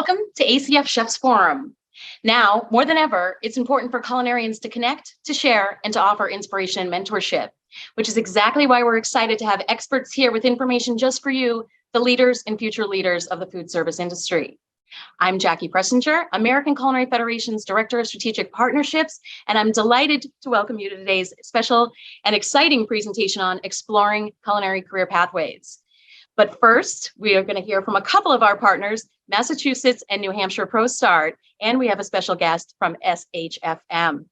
Welcome to ACF ChefsForum. Now, more than ever, it's important for culinarians to connect, to share, and to offer inspiration and mentorship, which is exactly why we're excited to have experts here with information just for you, the leaders and future leaders of the food service industry. I'm Jackie Pressinger, American Culinary Federation's Director of Strategic Partnerships, and I'm delighted to welcome you to today's special and exciting presentation on exploring culinary career pathways. But first, we are going to hear from a couple of our partners, Massachusetts and New Hampshire ProStart, and we have a special guest from SHFM.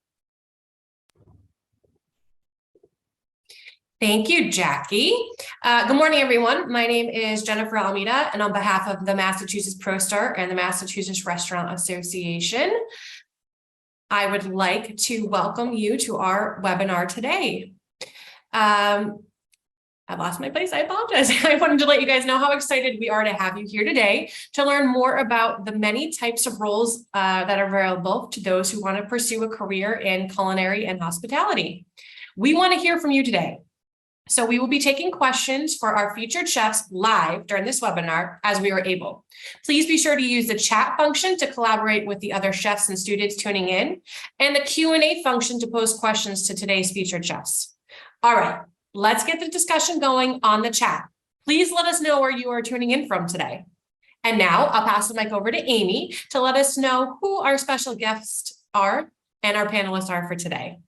Thank you, Jackie. Good morning, everyone. My name is Jennifer Almeida, and on behalf of the Massachusetts ProStart and the Massachusetts Restaurant Association, I would like to welcome you to our webinar today. I lost my place. I apologize. I wanted to let you guys know how excited we are to have you here today to learn more about the many types of roles that are available to those who want to pursue a career in culinary and hospitality. We want to hear from you today. So we will be taking questions for our featured chefs live during this webinar as we are able. Please be sure to use the chat function to collaborate with the other chefs and students tuning in, and the Q&A function to pose questions to today's featured chefs. All right. Let's get the discussion going on the chat. Please let us know where you are tuning in from today. And now I'll pass the mic over to Amy to let us know who our special guests are and our panelists are for today.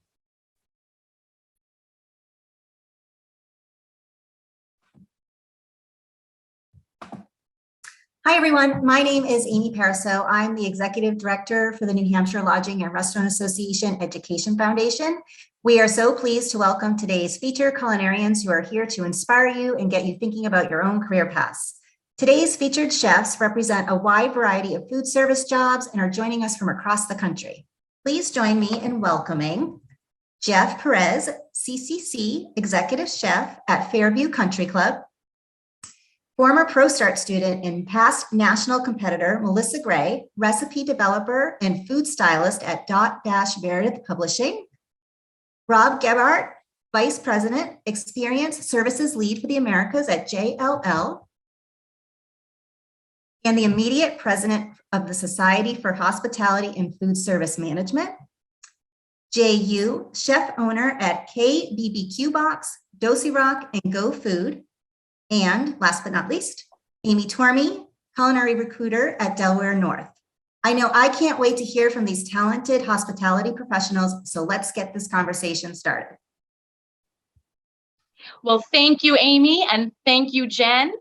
Hi, everyone. My name is Amy Pariseau. I'm the Executive Director for the New Hampshire Lodging and Restaurant Association Education Foundation. We are so pleased to welcome today's featured culinarians who are here to inspire you and get you thinking about your own career paths. Today's featured chefs represent a wide variety of food service jobs and are joining us from across the country. Please join me in welcoming Jeff Perez, CCC Executive Chef at Fairview Country Club, former ProStart student and past national competitor Melissa Gray, recipe developer and food stylist at Dot-Meredith Publishing, Rob Gebhardt, Vice President, Experience Services Lead for the Americas at JLL, and the immediate President of the Society for Hospitality and Food Service Management, Jay Yu, Chef Owner at KBBQ Box, Dosey Rock, and Go Food, and last but not least, Amy Tormey, Culinary Recruiter at Delaware North. I know I can't wait to hear from these talented hospitality professionals, so let's get this conversation started. Well, thank you, Amy, and thank you, Jen.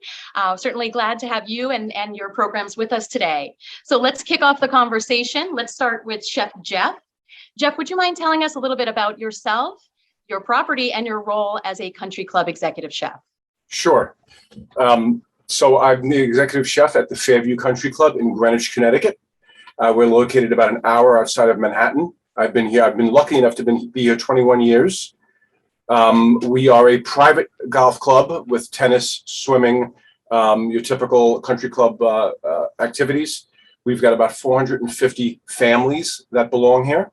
Certainly glad to have you and your programs with us today. So let's kick off the conversation. Let's start with Chef Jeff. Jeff, would you mind telling us a little bit about yourself, your property, and your role as a country club executive chef? Sure. So I'm the executive chef at the Fairview Country Club in Greenwich, Connecticut. We're located about an hour outside of Manhattan. I've been lucky enough to be here 21 years. We are a private golf club with tennis, swimming, your typical country club activities. We've got about 450 families that belong here,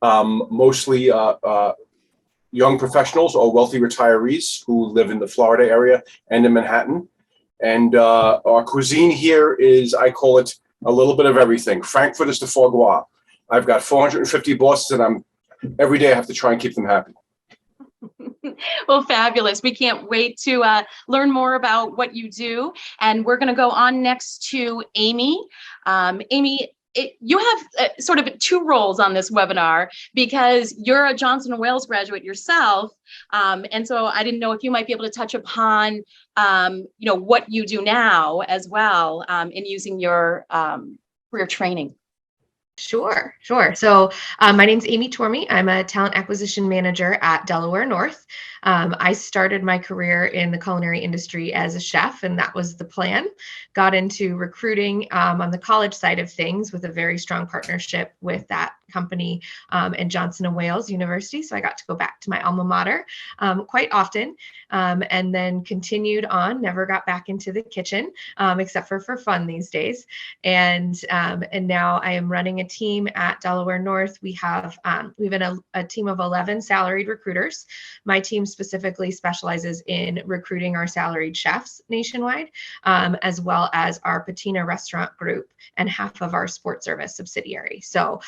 mostly young professionals or wealthy retirees who live in the Florida area and in Manhattan. And our cuisine here is, I call it, a little bit of everything. Frankfurters to foie gras. I've got 450 bosses, and every day I have to try and keep them happy. Well, fabulous. We can't wait to learn more about what you do. And we're going to go on next to Amy. Amy, you have sort of two roles on this webinar because you're a Johnson & Wales graduate yourself. And so I didn't know if you might be able to touch upon, what you do now as well in using your career training. Sure. So my name's Amy Tormey. I'm a talent acquisition manager at Delaware North. I started my career in the culinary industry as a chef, and that was the plan. Got into recruiting on the college side of things with a very strong partnership with that company and Johnson & Wales University. So I got to go back to my alma mater quite often, and then continued on, never got back into the kitchen except for fun these days. And now I am running a team at Delaware North. We've been a team of 11 salaried recruiters. My team specifically specializes in recruiting our salaried chefs nationwide, as well as our patina restaurant group and half of our sports service subsidiary. So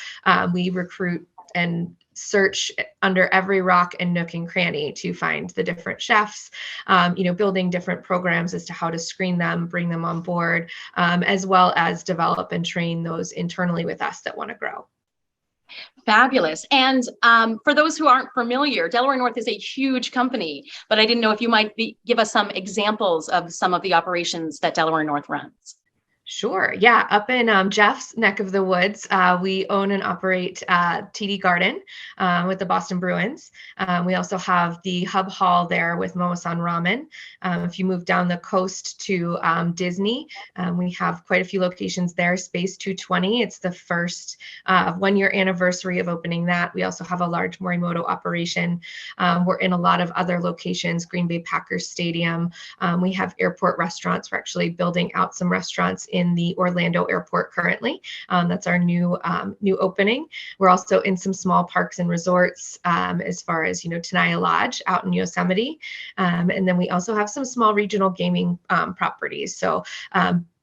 we recruit and search under every rock and nook and cranny to find the different chefs, building different programs as to how to screen them, bring them on board, as well as develop and train those internally with us that want to grow. Fabulous. And for those who aren't familiar, Delaware North is a huge company, but I didn't know if you might give us some examples of some of the operations that Delaware North runs. Sure. Yeah. Up in Jeff's neck of the woods, we own and operate TD Garden with the Boston Bruins. We also have the Hub Hall there with Momosan Ramen. If you move down the coast to Disney, we have quite a few locations there. Space 220. It's the first 1-year anniversary of opening that. We also have a large Morimoto operation. We're in a lot of other locations, Green Bay Packers Stadium. We have airport restaurants. We're actually building out some restaurants in the Orlando airport currently. That's our new opening. We're also in some small parks and resorts, as far as Tenaya Lodge out in Yosemite, and then we also have some small regional gaming properties. So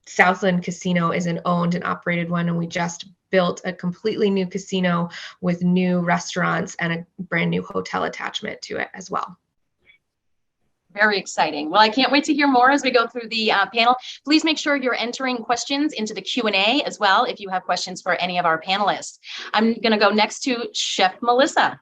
Southland Casino is an owned and operated one, and we just built a completely new casino with new restaurants and a brand new hotel attachment to it as well. Very exciting. Well, I can't wait to hear more as we go through the panel. Please make sure you're entering questions into the Q&A as well if you have questions for any of our panelists. I'm going to go next to Chef Melissa.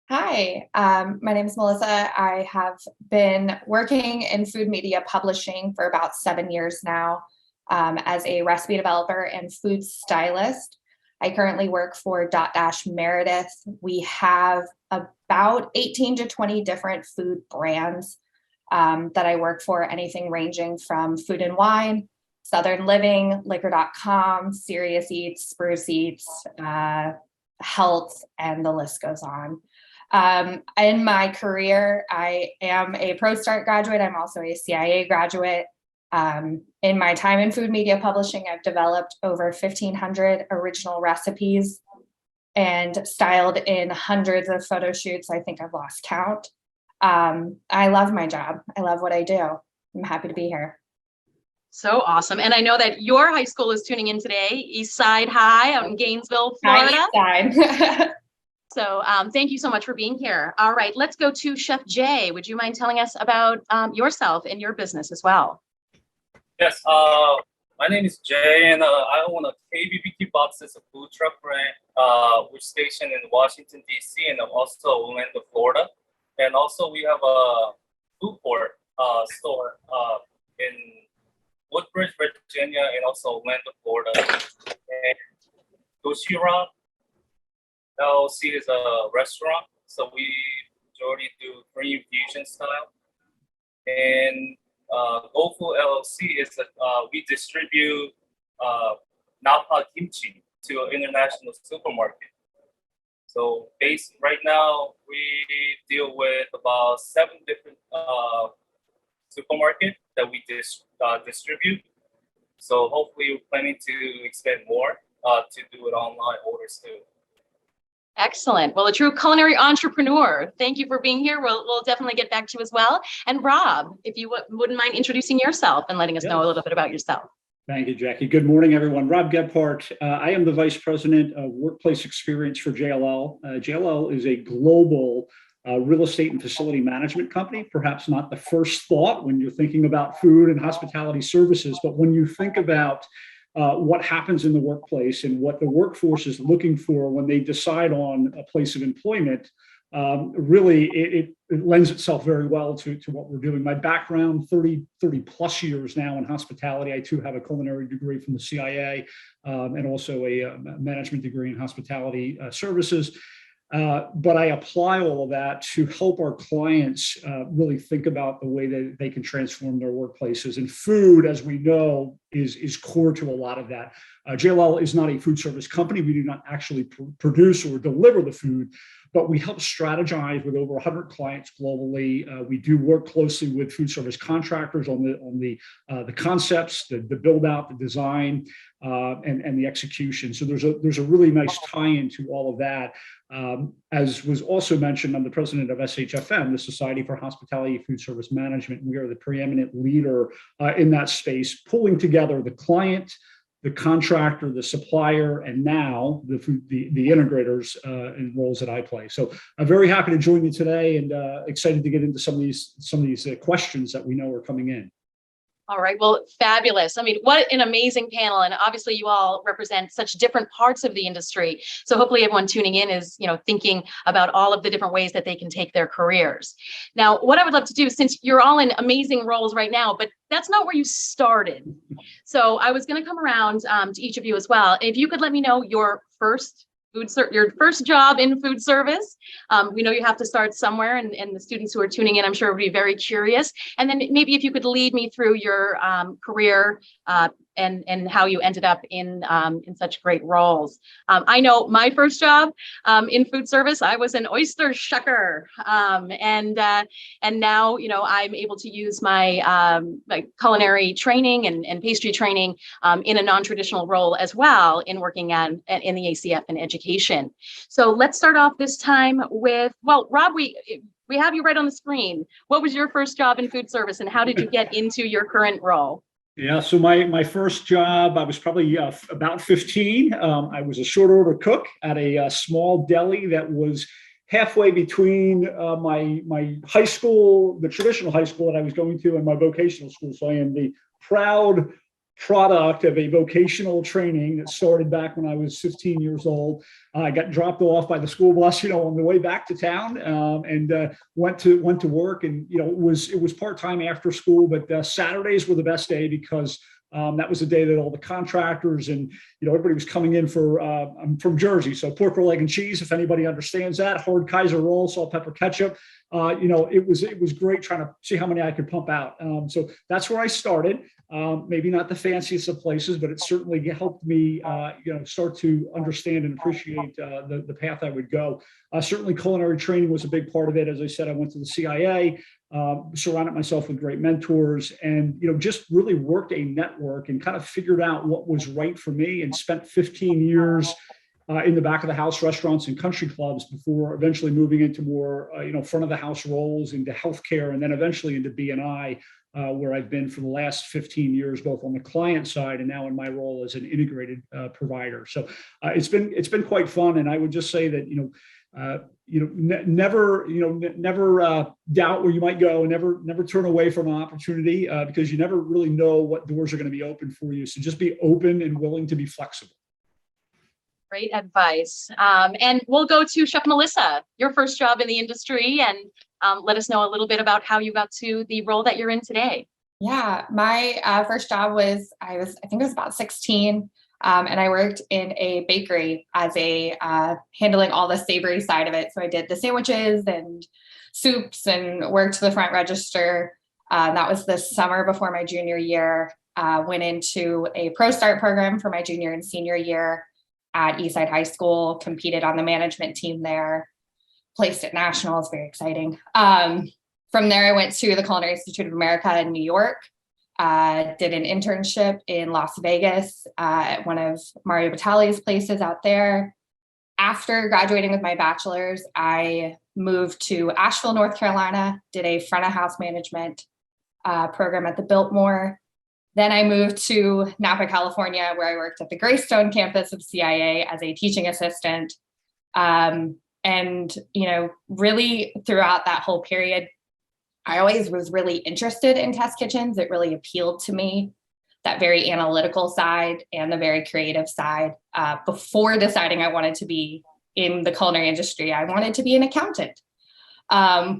Hi, my name is Melissa. I have been working in food media publishing for about 7 years now as a recipe developer and food stylist. I currently work for Dotdash Meredith. We have about 18 to 20 different food brands that I work for, anything ranging from Food and Wine, Southern Living, Liquor.com, Serious Eats, Spruce Eats, Health, and the list goes on. In my career, I am a ProStart graduate. I'm also a CIA graduate. In my time in food media publishing, I've developed over 1,500 original recipes and styled in hundreds of photo shoots. I think I've lost count. I love my job. I love what I do. I'm happy to be here. So awesome. And I know that your high school is tuning in today, Eastside High out in Gainesville, Florida. Hi, So thank you so much for being here. All right, let's go to Chef Jay. Would you mind telling us about yourself and your business as well? Yes, my name is Jay, and I own a KBBQ Boxes, a food truck brand, which is stationed in Washington, D.C., and also Orlando, Florida. And also we have a food court store in Woodbridge, Virginia, and also Orlando, Florida. And Gerard LLC is a restaurant, so we majority do Korean fusion style. And GoFood LLC is that we distribute Napa kimchi to an international supermarket. So right now we deal with about 7 different supermarkets that we distribute. So hopefully we're planning to expand more to do it online orders too. Excellent. Well, a true culinary entrepreneur. Thank you for being here. We'll definitely get back to you as well. And Rob, if you wouldn't mind introducing yourself and letting us know a little bit about yourself. Thank you, Jackie. Good morning, everyone. Rob Gebhardt. I am the Vice President of Workplace Experience for JLL. JLL is a global real estate and facility management company. Perhaps not the first thought when you're thinking about food and hospitality services, but when you think about what happens in the workplace and what the workforce is looking for when they decide on a place of employment, really it lends itself very well to what we're doing. My background, 30 plus years now in hospitality. I too have a culinary degree from the CIA and also a management degree in hospitality services. But I apply all of that to help our clients really think about the way that they can transform their workplaces. And food, as we know, is core to a lot of that. JLL is not a food service company. We do not actually produce or deliver the food, but we help strategize with over 100 clients globally. We do work closely with food service contractors on the concepts, the build out, the design, and the execution. So there's a really nice tie-in to all of that. As was also mentioned, I'm the president of SHFM, the Society for Hospitality Food Service Management. We are the preeminent leader in that space, pulling together the client, the contractor, the supplier, and now the integrators in roles that I play. So I'm very happy to join you today, and excited to get into some of these questions that we know are coming in. All right. Well, fabulous. I mean, what an amazing panel. And obviously you all represent such different parts of the industry. So hopefully everyone tuning in is, thinking about all of the different ways that they can take their careers. Now, what I would love to do, since you're all in amazing roles right now, but that's not where you started. So I was going to come around to each of you as well. If you could let me know your first job in food service. We know you have to start somewhere, and the students who are tuning in, I'm sure, would be very curious. And then maybe if you could lead me through your career and how you ended up in such great roles. I know my first job in food service, I was an oyster shucker, and now I'm able to use my culinary training and pastry training in a non-traditional role as well, in working in the ACF and education. So let's start off this time with, well, Rob, we have you right on the screen. What was your first job in food service, and how did you get into your current role? Yeah, so my first job, I was probably about 15. I was a short order cook at a small deli that was halfway between my high school, the traditional high school that I was going to, and my vocational school. So I am the proud product of a vocational training that started back when I was 15 years old. I got dropped off by the school bus, on the way back to town, and went to work. And it was part-time after school, but Saturdays were the best day because that was the day that all the contractors and everybody was coming in for. I'm from Jersey, so pork roll, egg, and cheese. If anybody understands that, hard Kaiser roll, salt, pepper, ketchup. It was great trying to see how many I could pump out. So that's where I started. Maybe not the fanciest of places, but it certainly helped me, start to understand and appreciate the path I would go. Certainly, culinary training was a big part of it. As I said, I went to the CIA, surrounded myself with great mentors, and just really worked a network and kind of figured out what was right for me, and spent 15 years in the back of the house restaurants and country clubs before eventually moving into more front of the house roles, into healthcare, and then eventually into B&I, where I've been for the last 15 years, both on the client side and now in my role as an integrated provider. So it's been quite fun, and I would just say that never doubt where you might go, and never turn away from an opportunity because you never really know what doors are going to be open for you. So just be open and willing to be flexible. Great advice. And we'll go to Chef Melissa, your first job in the industry, and let us know a little bit about how you got to the role that you're in today. Yeah, my first job was, I think it was about 16. And I worked in a bakery as handling all the savory side of it. So I did the sandwiches and soups and worked the front register. That was the summer before my junior year. Went into a Pro Start program for my junior and senior year at Eastside High School, competed on the management team there, placed at nationals, very exciting. From there, I went to the Culinary Institute of America in New York. Did an internship in Las Vegas at one of Mario Batali's places out there. After graduating with my bachelor's, I moved to Asheville, North Carolina, did a front of house management program at the Biltmore. Then I moved to Napa, California, where I worked at the Greystone campus of CIA as a teaching assistant. And, really throughout that whole period, I always was really interested in test kitchens. It really appealed to me, that very analytical side and the very creative side. Before deciding I wanted to be in the culinary industry, I wanted to be an accountant,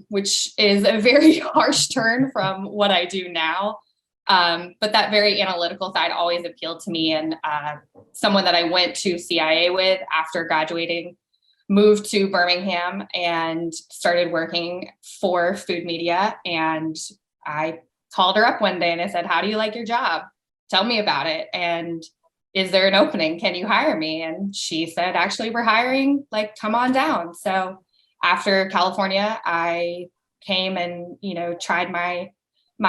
which is a very harsh turn from what I do now. But that very analytical side always appealed to me. And someone that I went to CIA with after graduating, moved to Birmingham and started working for food media. And I called her up one day and I said, "How do you like your job?" tell me about it. And is there an opening? Can you hire me? And she said, actually, we're hiring, like, come on down. So after California, I came and, tried my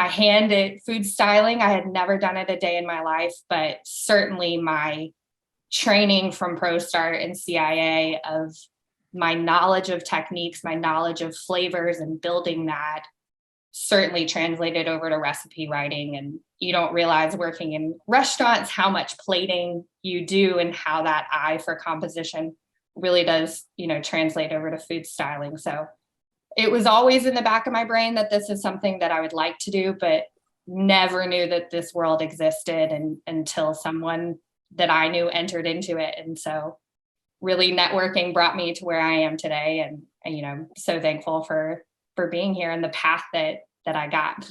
hand at food styling. I had never done it a day in my life, but certainly my training from ProStart and CIA of my knowledge of techniques, my knowledge of flavors and building that certainly translated over to recipe writing. And you don't realize working in restaurants how much plating you do and how that eye for composition really does, translate over to food styling. So it was always in the back of my brain that this is something that I would like to do, but never knew that this world existed until someone that I knew entered into it. And so really networking brought me to where I am today. And so thankful for being here and the path that I got.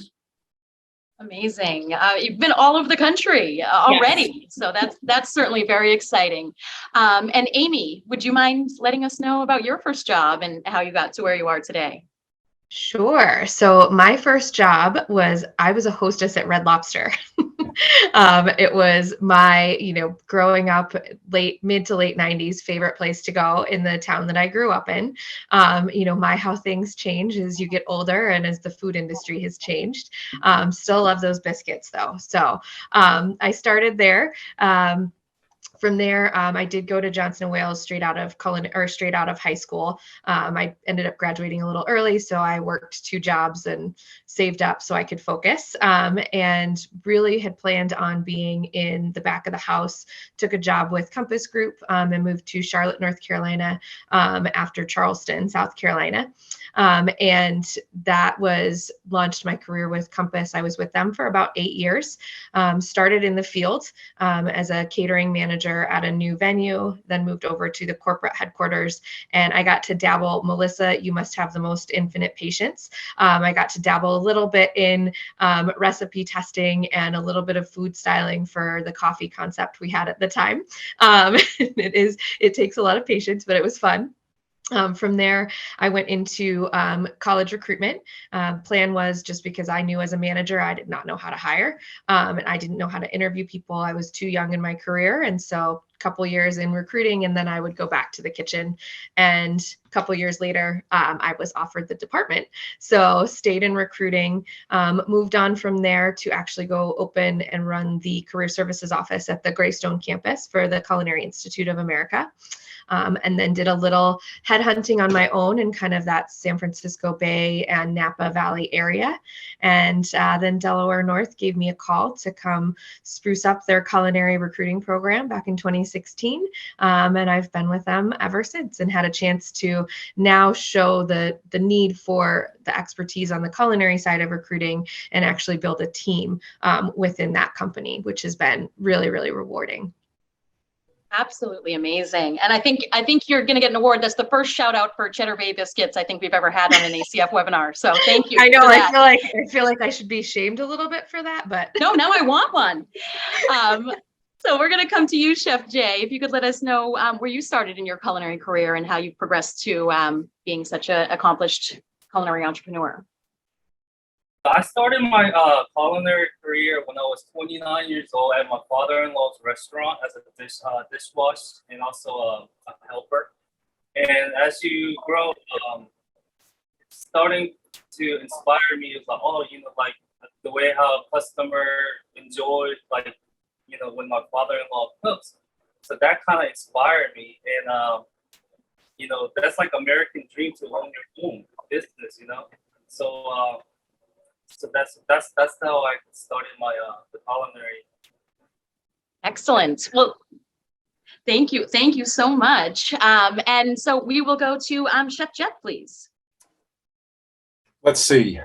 Amazing. You've been all over the country already. Yes. So that's certainly very exciting. And Amy, would you mind letting us know about your first job and how you got to where you are today? Sure. So my first job was, I was a hostess at Red Lobster. It was my, growing up mid to late 90s favorite place to go in the town that I grew up in. How things change as you get older and as the food industry has changed. Still love those biscuits though. So I started there. From there, I did go to Johnson & Wales straight out of high school. I ended up graduating a little early, so I worked 2 jobs and saved up so I could focus, and really had planned on being in the back of the house. Took a job with Compass Group and moved to Charlotte, North Carolina after Charleston, South Carolina. And that launched my career with Compass. I was with them for about 8 years, started in the field as a catering manager at a new venue, then moved over to the corporate headquarters. And I got to dabble, Melissa, you must have the most infinite patience. I got to dabble a little bit in recipe testing and a little bit of food styling for the coffee concept we had at the time. It takes a lot of patience, but it was fun. From there, I went into college recruitment. Plan was, just because I knew as a manager, I did not know how to hire, and I didn't know how to interview people. I was too young in my career. And so a couple years in recruiting, and then I would go back to the kitchen. And a couple years later, I was offered the department. So stayed in recruiting, moved on from there to actually go open and run the career services office at the Greystone campus for the Culinary Institute of America. And then did a little headhunting on my own in kind of that San Francisco Bay and Napa Valley area. And then Delaware North gave me a call to come spruce up their culinary recruiting program back in 2016. And I've been with them ever since, and had a chance to now show the need for the expertise on the culinary side of recruiting and actually build a team within that company, which has been really, really rewarding. Absolutely amazing. And I think you're going to get an award. That's the first shout out for Cheddar Bay biscuits I think we've ever had on an ACF webinar. So thank you. I know. I feel like I should be shamed a little bit for that, but no, now I want one. So we're going to come to you, Chef Jay. If you could let us know where you started in your culinary career and how you've progressed to being such an accomplished culinary entrepreneur. I started my culinary career when I was 29 years old at my father-in-law's restaurant as a dishwasher and also a helper. And as you grow, it's starting to inspire me. It's like, the way how customer enjoyed, when my father-in-law cooks. So that kind of inspired me. And, that's like American dream to own your own business, So that's how I started my the culinary. Excellent. Well, thank you so much. And so we will go to Chef Jeff, please. Let's see.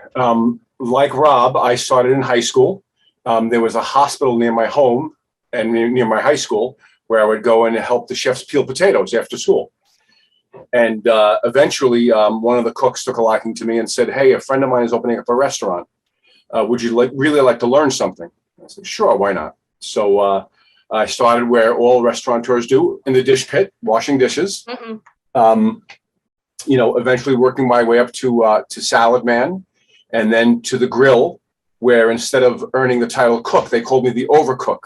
Like Rob, I started in high school. There was a hospital near my home and near my high school where I would go and help the chefs peel potatoes after school. And eventually, one of the cooks took a liking to me and said, "Hey, a friend of mine is opening up a restaurant. Would you really like to learn something?" I said, "Sure, why not?" So I started where all restaurateurs do, in the dish pit, washing dishes. Eventually working my way up to salad man, and then to the grill, where instead of earning the title cook, they called me the overcook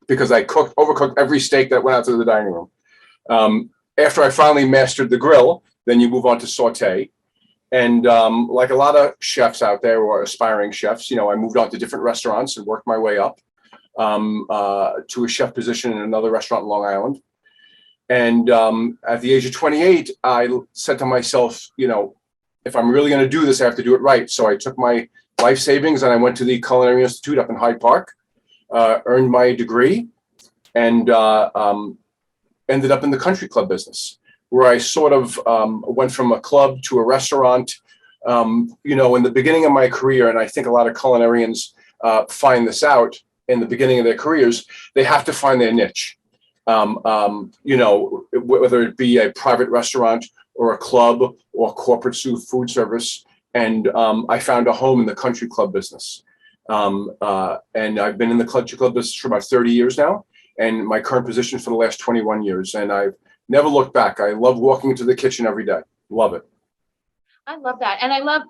because I overcooked every steak that went out to the dining room. After I finally mastered the grill, then you move on to saute. And like a lot of chefs out there or aspiring chefs, I moved on to different restaurants and worked my way up to a chef position in another restaurant in Long Island. And at the age of 28, I said to myself, if I'm really going to do this, I have to do it right. So I took my life savings and I went to the Culinary Institute up in Hyde Park, earned my degree, and ended up in the country club business, where I sort of went from a club to a restaurant. In the beginning of my career, and I think a lot of culinarians find this out in the beginning of their careers, they have to find their niche. Whether it be a private restaurant or a club or corporate food service. And I found a home in the country club business. And I've been in the country club business for about 30 years now, and my current position for the last 21 years. And I've never looked back. I love walking into the kitchen every day. Love it. I love that. And I love,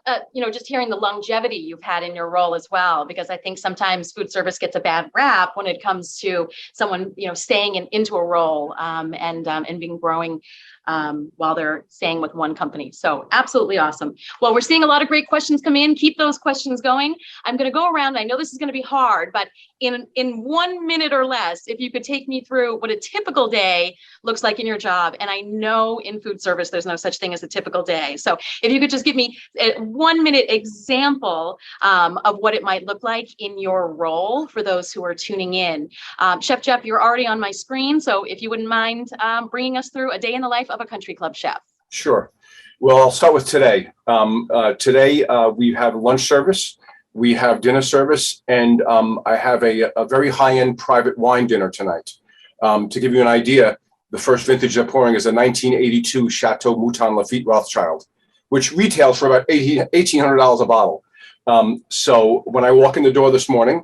just hearing the longevity you've had in your role as well, because I think sometimes food service gets a bad rap when it comes to someone, staying into a role and being growing while they're staying with one company. So absolutely awesome. Well, we're seeing a lot of great questions come in. Keep those questions going. I'm going to go around. I know this is going to be hard, but in 1 minute or less, if you could take me through what a typical day looks like in your job. And I know in food service, there's no such thing as a typical day. So if you could just give me a 1 minute example of what it might look like in your role for those who are tuning in. Chef Jeff, you're already on my screen. So if you wouldn't mind bringing us through a day in the life of a country club chef. Sure. Well, I'll start with today. Today we have lunch service, we have dinner service, and I have a very high-end private wine dinner tonight. To give you an idea, the first vintage they're pouring is a 1982 Chateau Mouton Lafite Rothschild, which retails for about $1,800 a bottle. So when I walk in the door this morning,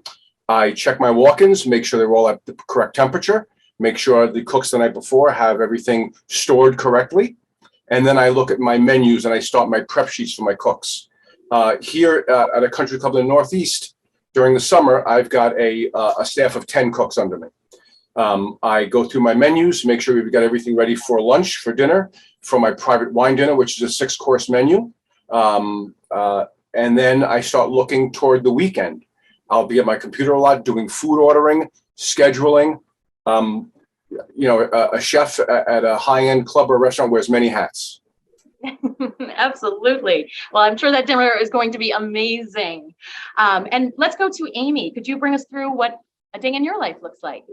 I check my walk-ins, make sure they're all at the correct temperature, make sure the cooks the night before have everything stored correctly. And then I look at my menus and I start my prep sheets for my cooks. Here at a country club in the Northeast, during the summer, I've got a staff of 10 cooks under me. I go through my menus, make sure we've got everything ready for lunch, for dinner, for my private wine dinner, which is a 6-course menu. And then I start looking toward the weekend. I'll be at my computer a lot doing food ordering, scheduling. A chef at a high-end club or restaurant wears many hats. Absolutely. Well, I'm sure that dinner is going to be amazing. And let's go to Amy. Could you bring us through what a day in your life looks like?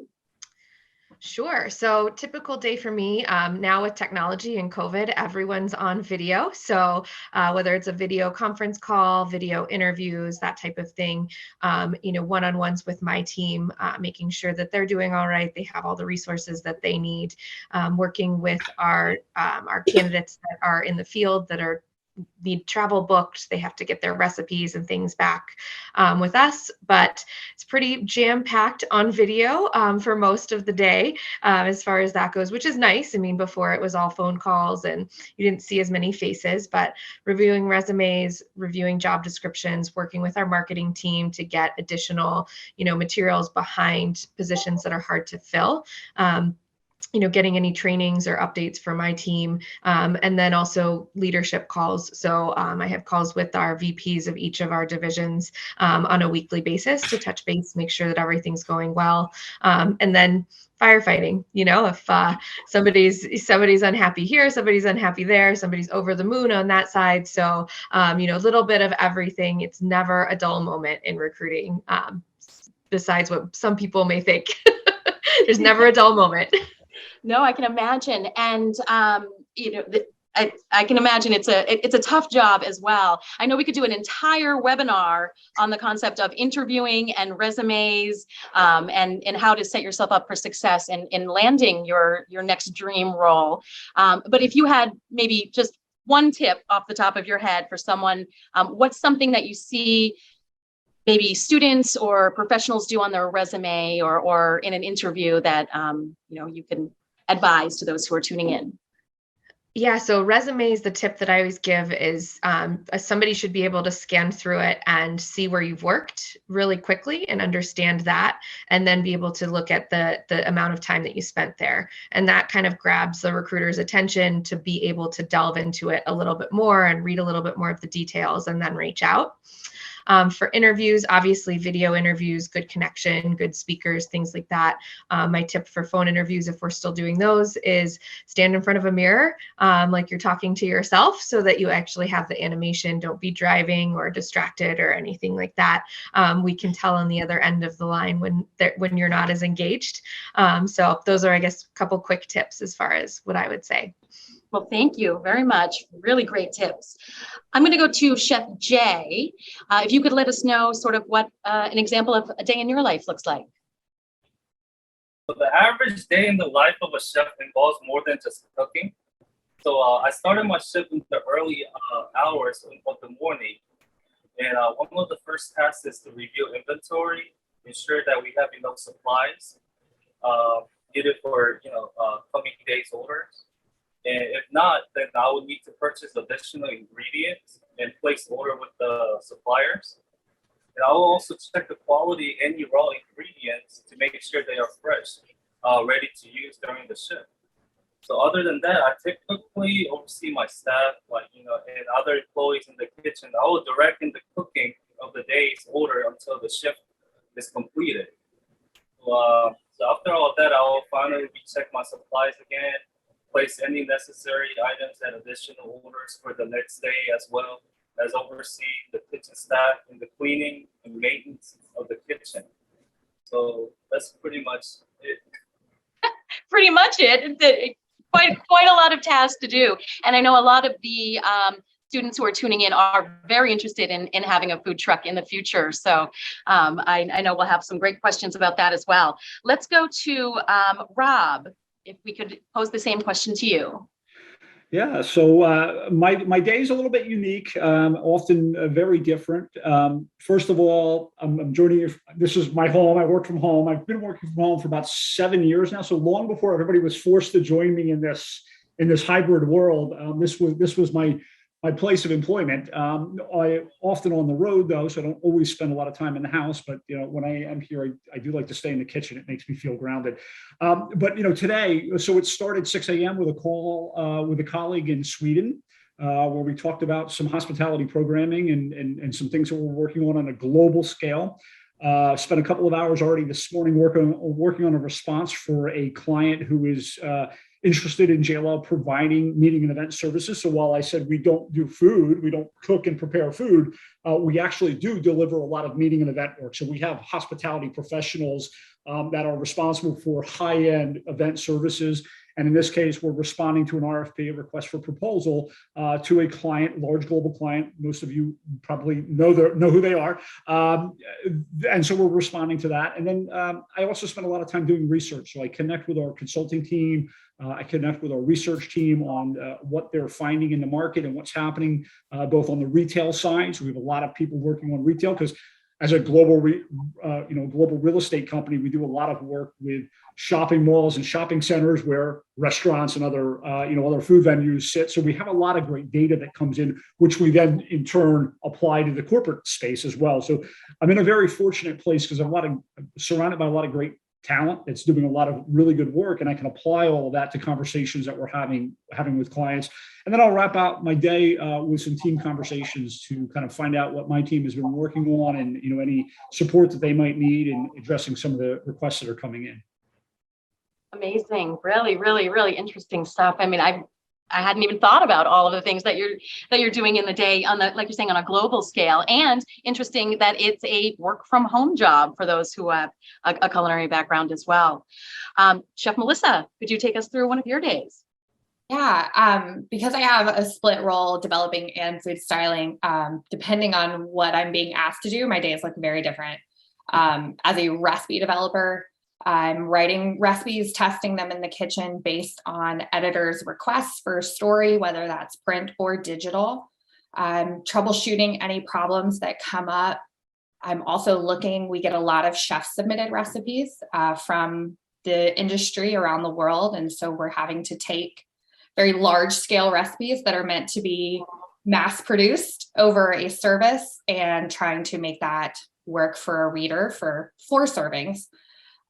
Sure. So typical day for me, now with technology and COVID, everyone's on video. So whether it's a video conference call, video interviews, that type of thing, one-on-ones with my team, making sure that they're doing all right. They have all the resources that they need, working with our candidates that are in the field that need travel booked. They have to get their recipes and things back with us, but it's pretty jam-packed on video for most of the day as far as that goes, which is nice. I mean, before it was all phone calls and you didn't see as many faces, but reviewing resumes, reviewing job descriptions, working with our marketing team to get additional, materials behind positions that are hard to fill. Getting any trainings or updates for my team, and then also leadership calls. So I have calls with our VPs of each of our divisions on a weekly basis to touch base, make sure that everything's going well. And then firefighting, if somebody's unhappy here, somebody's unhappy there, somebody's over the moon on that side. So, a little bit of everything. It's never a dull moment in recruiting, besides what some people may think. There's never a dull moment. No, I can imagine. And, I can imagine it's a tough job as well. I know we could do an entire webinar on the concept of interviewing and resumes, and how to set yourself up for success in landing your next dream role. But if you had maybe just one tip off the top of your head for someone, what's something that you see maybe students or professionals do on their resume or in an interview that you can advise to those who are tuning in? Yeah, so resumes, the tip that I always give is somebody should be able to scan through it and see where you've worked really quickly and understand that, and then be able to look at the amount of time that you spent there. And that kind of grabs the recruiter's attention to be able to delve into it a little bit more and read a little bit more of the details and then reach out. For interviews, obviously video interviews, good connection, good speakers, things like that. My tip for phone interviews, if we're still doing those, is stand in front of a mirror like you're talking to yourself so that you actually have the animation. Don't be driving or distracted or anything like that. We can tell on the other end of the line when you're not as engaged. So those are, I guess, a couple quick tips as far as what I would say. Well, thank you very much. Really great tips. I'm going to go to Chef Jay. If you could let us know sort of what an example of a day in your life looks like. So the average day in the life of a chef involves more than just cooking. So I started my shift in the early hours of the morning. And one of the first tasks is to review inventory, ensure that we have enough supplies needed for coming days orders. And if not, then I would need to purchase additional ingredients and place order with the suppliers. And I will also check the quality of any raw ingredients to make sure they are fresh, ready to use during the shift. So other than that, I typically oversee my staff, and other employees in the kitchen. I will direct in the cooking of the day's order until the shift is completed. So after all of that, I will finally recheck my supplies again, place any necessary items and additional orders for the next day, as well as oversee the kitchen staff in the cleaning and maintenance of the kitchen. So that's pretty much it. Pretty much it. Quite a lot of tasks to do. And I know a lot of the students who are tuning in are very interested in having a food truck in the future. So I know we'll have some great questions about that as well. Let's go to Rob, if we could pose the same question to you. Yeah, so my day is a little bit unique, often very different. First of all, I'm joining you. This is my home. I work from home. I've been working from home for about 7 years now. So long before everybody was forced to join me in this hybrid world, this was my place of employment. I often on the road though, so I don't always spend a lot of time in the house. But when I am here, I do like to stay in the kitchen. It makes me feel grounded. But today, so it started 6 a.m. with a call with a colleague in Sweden, where we talked about some hospitality programming and some things that we're working on a global scale. Spent a couple of hours already this morning working on a response for a client who is interested in JLL providing meeting and event services. So while I said we don't do food, we don't cook and prepare food, we actually do deliver a lot of meeting and event work. So we have hospitality professionals that are responsible for high-end event services. And in this case, we're responding to an RFP, a request for proposal, to a client, large global client. Most of you probably know who they are. And so we're responding to that. And then I also spend a lot of time doing research. So I connect with our consulting team. I connect with our research team on what they're finding in the market and what's happening, both on the retail side. So we have a lot of people working on retail because as a global real estate company, we do a lot of work with shopping malls and shopping centers where restaurants and other food venues sit. So we have a lot of great data that comes in, which we then in turn apply to the corporate space as well. So I'm in a very fortunate place because I'm surrounded by a lot of great talent that's doing a lot of really good work, and I can apply all of that to conversations that we're having with clients. And then I'll wrap out my day with some team conversations to kind of find out what my team has been working on and any support that they might need in addressing some of the requests that are coming in. Amazing. Really, really, really interesting stuff. I mean, I hadn't even thought about all of the things that you're doing in the day like you're saying, on a global scale. And interesting that it's a work from home job for those who have a culinary background as well. Chef Melissa, could you take us through one of your days? Yeah, because I have a split role, developing and food styling, depending on what I'm being asked to do, my days look very different. As a recipe developer, I'm writing recipes, testing them in the kitchen based on editors' requests for a story, whether that's print or digital. I'm troubleshooting any problems that come up. I'm also we get a lot of chef-submitted recipes from the industry around the world. And so we're having to take very large scale recipes that are meant to be mass produced over a service, and trying to make that work for a reader for 4 servings.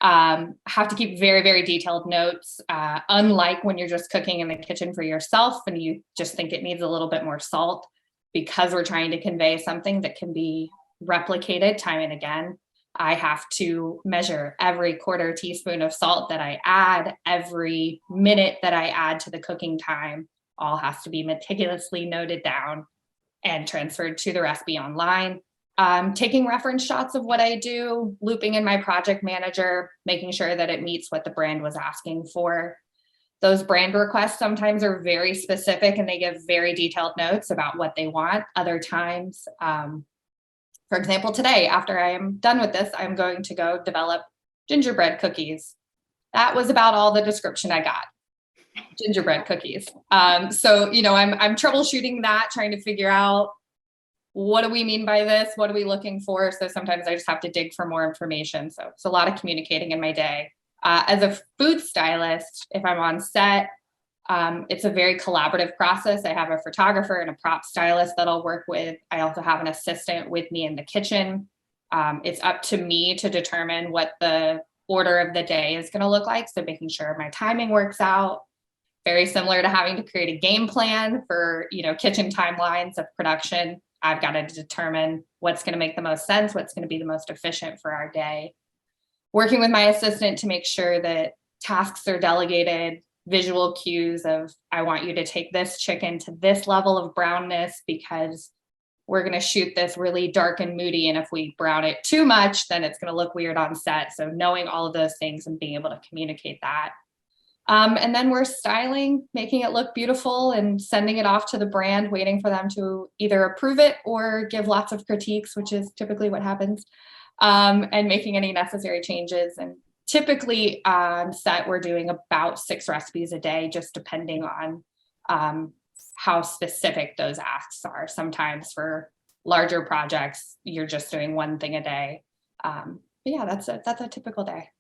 Have to keep very, very detailed notes, unlike when you're just cooking in the kitchen for yourself and you just think it needs a little bit more salt, because we're trying to convey something that can be replicated time and again. I have to measure every quarter teaspoon of salt that I add, every minute that I add to the cooking time, all has to be meticulously noted down and transferred to the recipe online. Taking reference shots of what I do, looping in my project manager, making sure that it meets what the brand was asking for. Those brand requests sometimes are very specific and they give very detailed notes about what they want. Other times, for example, today, after I am done with this, I'm going to go develop gingerbread cookies. That was about all the description I got. Gingerbread cookies. So, you know, I'm troubleshooting that, trying to figure out, what do we mean by this? What are we looking for? So sometimes I just have to dig for more information. So it's a lot of communicating in my day. As a food stylist, if I'm on set, it's a very collaborative process. I have a photographer and a prop stylist that I'll work with. I also have an assistant with me in the kitchen. It's up to me to determine what the order of the day is going to look like. So making sure my timing works out. Very similar to having to create a game plan for, you know, kitchen timelines of production. I've got to determine what's going to make the most sense, what's going to be the most efficient for our day. Working with my assistant to make sure that tasks are delegated, visual cues of, I want you to take this chicken to this level of brownness because we're going to shoot this really dark and moody. And if we brown it too much, then it's going to look weird on set. So knowing all of those things and being able to communicate that. And then we're styling, making it look beautiful and sending it off to the brand, waiting for them to either approve it or give lots of critiques, which is typically what happens, and making any necessary changes. And typically on set, we're doing about 6 recipes a day, just depending on how specific those asks are. Sometimes for larger projects, you're just doing 1 thing a day. But yeah, that's a typical day.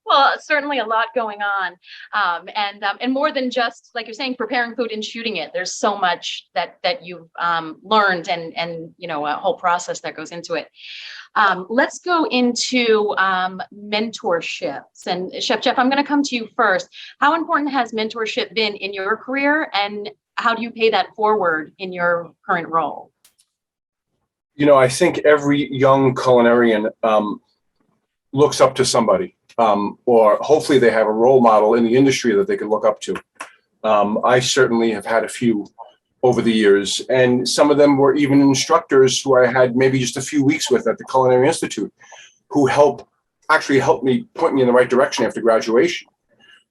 Well, certainly a lot going on. And more than just, like you're saying, preparing food and shooting it. There's so much that you've learned and, you know, a whole process that goes into it. Let's go into mentorships. And Chef Jeff, I'm going to come to you first. How important has mentorship been in your career, and how do you pay that forward in your current role? You know, I think every young culinarian looks up to somebody. Or hopefully they have a role model in the industry that they can look up to. I certainly have had a few over the years, and some of them were even instructors who I had maybe just a few weeks with at the Culinary Institute, who actually helped me, point me in the right direction after graduation.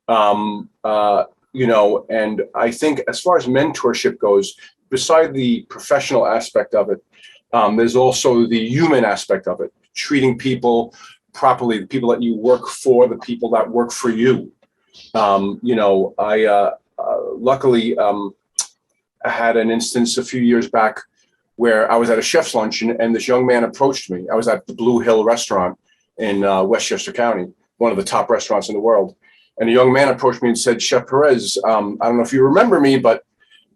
You know, and I think as far as mentorship goes, beside the professional aspect of it, there's also the human aspect of it, treating people properly, the people that you work for, the people that work for you. You know, I luckily I had an instance a few years back where I was at a chef's luncheon and this young man approached me. I was at the Blue Hill restaurant in Westchester County, one of the top restaurants in the world. And a young man approached me and said, Chef Perez, I don't know if you remember me, but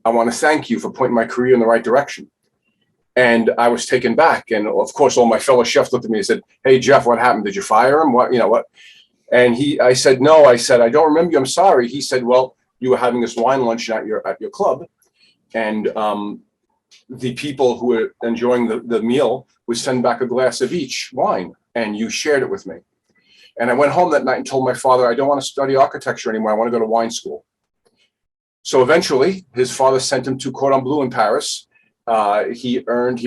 I want to thank you for pointing my career in the right direction. And I was taken back. And of course, all my fellow chefs looked at me and said, hey, Jeff, what happened? Did you fire him? What, you know, what? And I said, no, I don't remember you. I'm sorry. He said, well, you were having this wine luncheon at your club. And the people who were enjoying the meal would send back a glass of each wine. And you shared it with me. And I went home that night and told my father, I don't want to study architecture anymore. I want to go to wine school. So eventually his father sent him to Cordon Bleu in Paris. He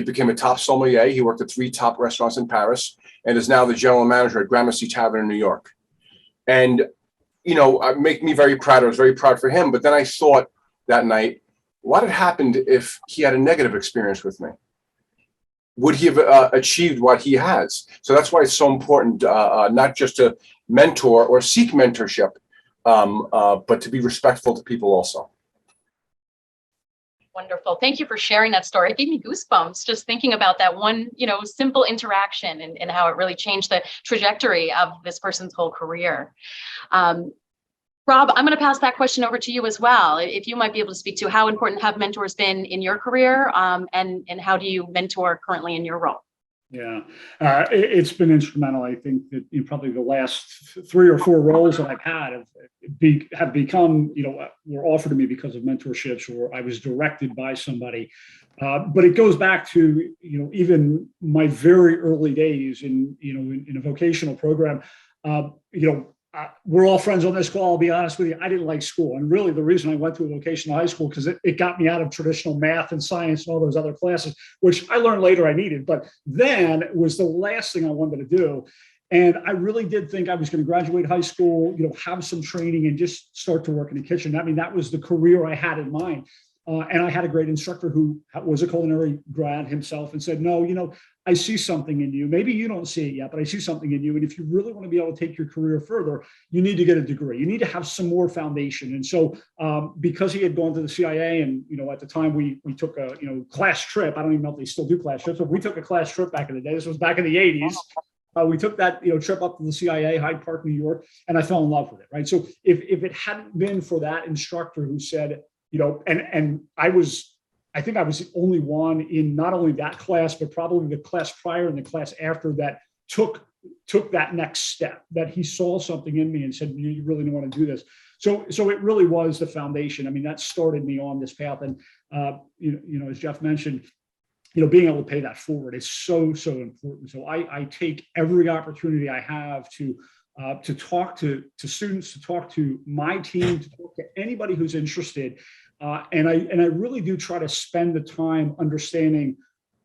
became a top sommelier. He worked at 3 top restaurants in Paris and is now the general manager at Gramercy Tavern in New York. And, you know, it made me very proud. I was very proud for him. But then I thought that night, what had happened if he had a negative experience with me? Would he have achieved what he has? So that's why it's so important, not just to mentor or seek mentorship, but to be respectful to people also. Wonderful. Thank you for sharing that story. It gave me goosebumps just thinking about that one, you know, simple interaction and how it really changed the trajectory of this person's whole career. Rob, I'm going to pass that question over to you as well. If you might be able to speak to how important have mentors been in your career, and how do you mentor currently in your role? Yeah, it's been instrumental. I think that probably the last 3 or 4 roles that I've had have become, were offered to me because of mentorships, or I was directed by somebody. But it goes back to, even my very early days in a vocational program. We're all friends on this call. I'll be honest with you. I didn't like school. And really the reason I went to a vocational high school, because it got me out of traditional math and science and all those other classes, which I learned later I needed. But then it was the last thing I wanted to do. And I really did think I was going to graduate high school, have some training and just start to work in the kitchen. I mean, that was the career I had in mind. And I had a great instructor who was a culinary grad himself and said, no, I see something in you. Maybe you don't see it yet, but I see something in you. And if you really want to be able to take your career further, you need to get a degree. You need to have some more foundation. And so because he had gone to the CIA and, at the time we took a, class trip. I don't even know if they still do class trips, but we took a class trip back in the day. This was back in the 80s. We took that trip up to the CIA, Hyde Park, New York, and I fell in love with it. Right. So if it hadn't been for that instructor who said, and I think I was the only one in not only that class, but probably the class prior and the class after that took that next step, that he saw something in me and said, you really don't want to do this. So it really was the foundation. I mean, that started me on this path. And, as Jeff mentioned, being able to pay that forward is so important. So I take every opportunity I have to talk to students, to talk to my team, to talk to anybody who's interested. And I really do try to spend the time understanding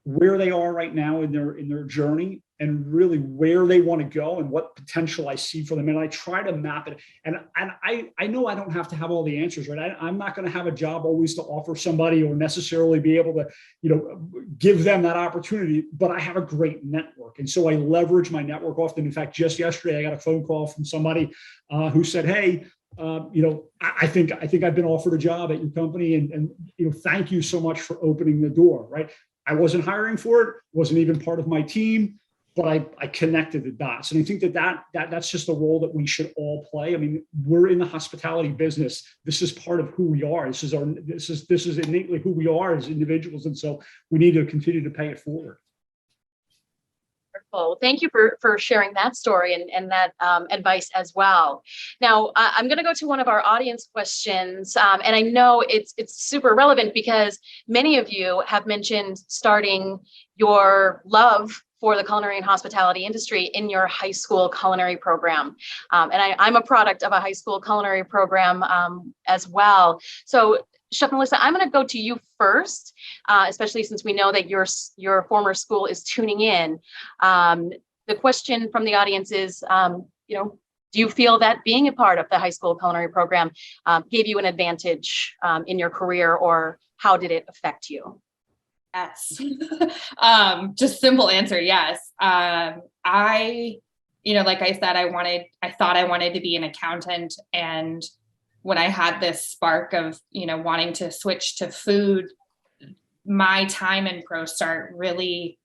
where they are right now in their journey, and really where they want to go and what potential I see for them. And I try to map it. And I know I don't have to have all the answers, right? I'm not going to have a job always to offer somebody or necessarily be able to, give them that opportunity, but I have a great network. And so I leverage my network often. In fact, just yesterday, I got a phone call from somebody who said, hey, I think I've been offered a job at your company, and thank you so much for opening the door, right? I wasn't hiring for it, wasn't even part of my team, but I connected the dots. And I think that's just a role that we should all play. I mean, we're in the hospitality business. This is part of who we are. This is innately who we are as individuals. And so we need to continue to pay it forward. Well, thank you for sharing that story and that advice as well. Now, I'm going to go to one of our audience questions, and I know it's super relevant because many of you have mentioned starting your love for the culinary and hospitality industry in your high school culinary program. And I'm a product of a high school culinary program as well. So Chef Melissa, I'm going to go to you first, especially since we know that your former school is tuning in. The question from the audience is, do you feel that being a part of the high school culinary program gave you an advantage in your career, or how did it affect you? Yes. Just simple answer. Yes. Like I said, I thought I wanted to be an accountant. And when I had this spark of, wanting to switch to food, my time in ProStart really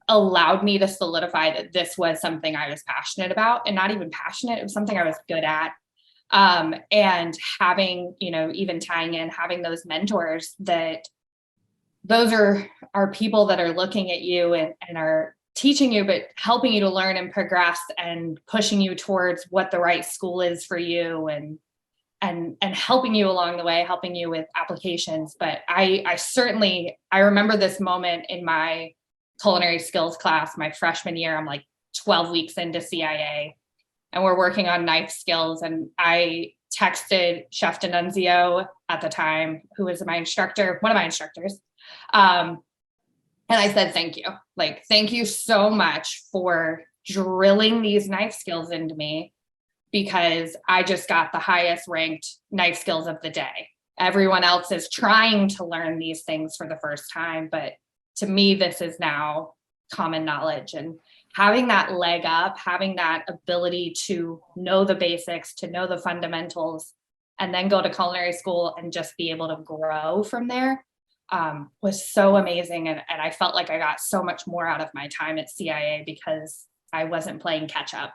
allowed me to solidify that this was something I was passionate about, and not even passionate. It was something I was good at. And having, even tying in, having those mentors, that those are people that are looking at you and are teaching you, but helping you to learn and progress and pushing you towards what the right school is for you, and helping you along the way, helping you with applications. But I remember this moment in my culinary skills class, my freshman year. I'm like 12 weeks into CIA, and we're working on knife skills. And I texted Chef D'Annunzio at the time, who was one of my instructors. And I said, thank you. Thank you so much for drilling these knife skills into me, because I just got the highest ranked knife skills of the day. Everyone else is trying to learn these things for the first time, but to me, this is now common knowledge. And having that leg up, having that ability to know the basics, to know the fundamentals, and then go to culinary school and just be able to grow from there was so amazing. And I felt like I got so much more out of my time at CIA because I wasn't playing catch up.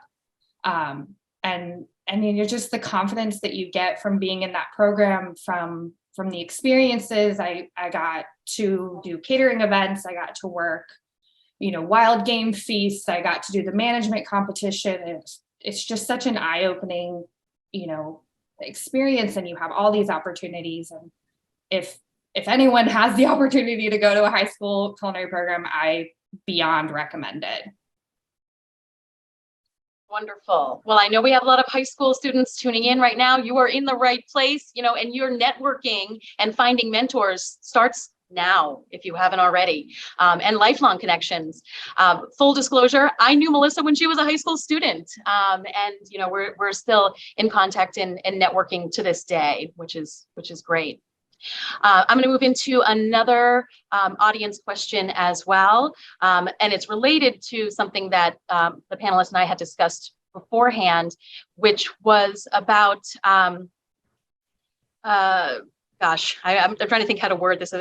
And then you're just the confidence that you get from being in that program, from the experiences. I got to do catering events. I got to work, wild game feasts. I got to do the management competition. It's just such an eye-opening, experience, and you have all these opportunities. And if anyone has the opportunity to go to a high school culinary program, I beyond recommend it. Wonderful. Well, I know we have a lot of high school students tuning in right now. You are in the right place, and your networking and finding mentors starts now, if you haven't already, and lifelong connections. Full disclosure, I knew Melissa when she was a high school student, and we're still in contact and networking to this day, which is great. I'm going to move into another audience question as well, and it's related to something that the panelists and I had discussed beforehand, which was about, I'm trying to think how to word this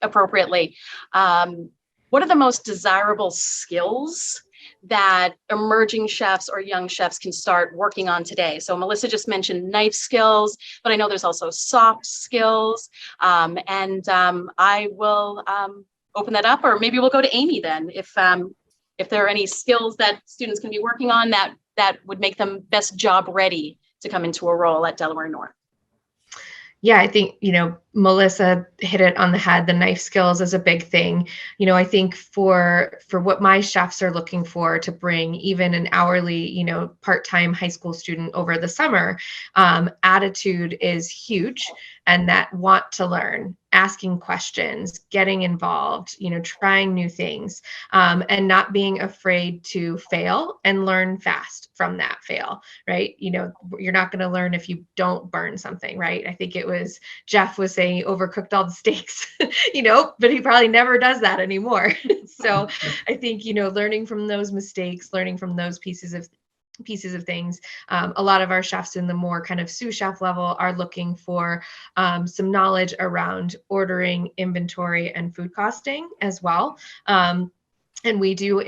appropriately. What are the most desirable skills that emerging chefs or young chefs can start working on today? So Melissa just mentioned knife skills, but I know there's also soft skills. I will open that up, or maybe we'll go to Amy then, if there are any skills that students can be working on that would make them best job ready to come into a role at Delaware North. Yeah, I think, Melissa hit it on the head. The knife skills is a big thing. I think for what my chefs are looking for to bring even an hourly, part-time high school student over the summer, attitude is huge, and that want to learn, asking questions, getting involved, trying new things, and not being afraid to fail and learn fast from that fail, right? You're not going to learn if you don't burn something, right? I think it was Jeff was saying he overcooked all the steaks, but he probably never does that anymore. So I think, learning from those mistakes, learning from those pieces of things. A lot of our chefs in the more kind of sous chef level are looking for some knowledge around ordering, inventory, and food costing as well. And we do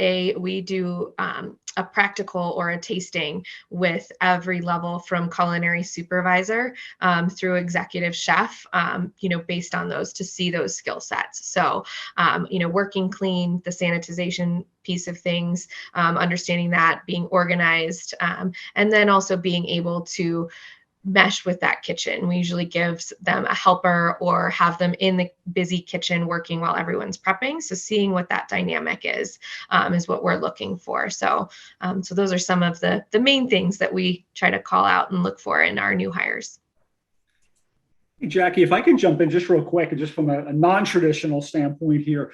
a practical or a tasting with every level from culinary supervisor through executive chef, based on those to see those skill sets. So, working clean, the sanitization piece of things, understanding that, being organized, and then also being able to mesh with that kitchen. We usually give them a helper or have them in the busy kitchen working while everyone's prepping. So seeing what that dynamic is what we're looking for. So those are some of the main things that we try to call out and look for in our new hires. Hey, Jackie, if I can jump in just real quick, and just from a non-traditional standpoint here,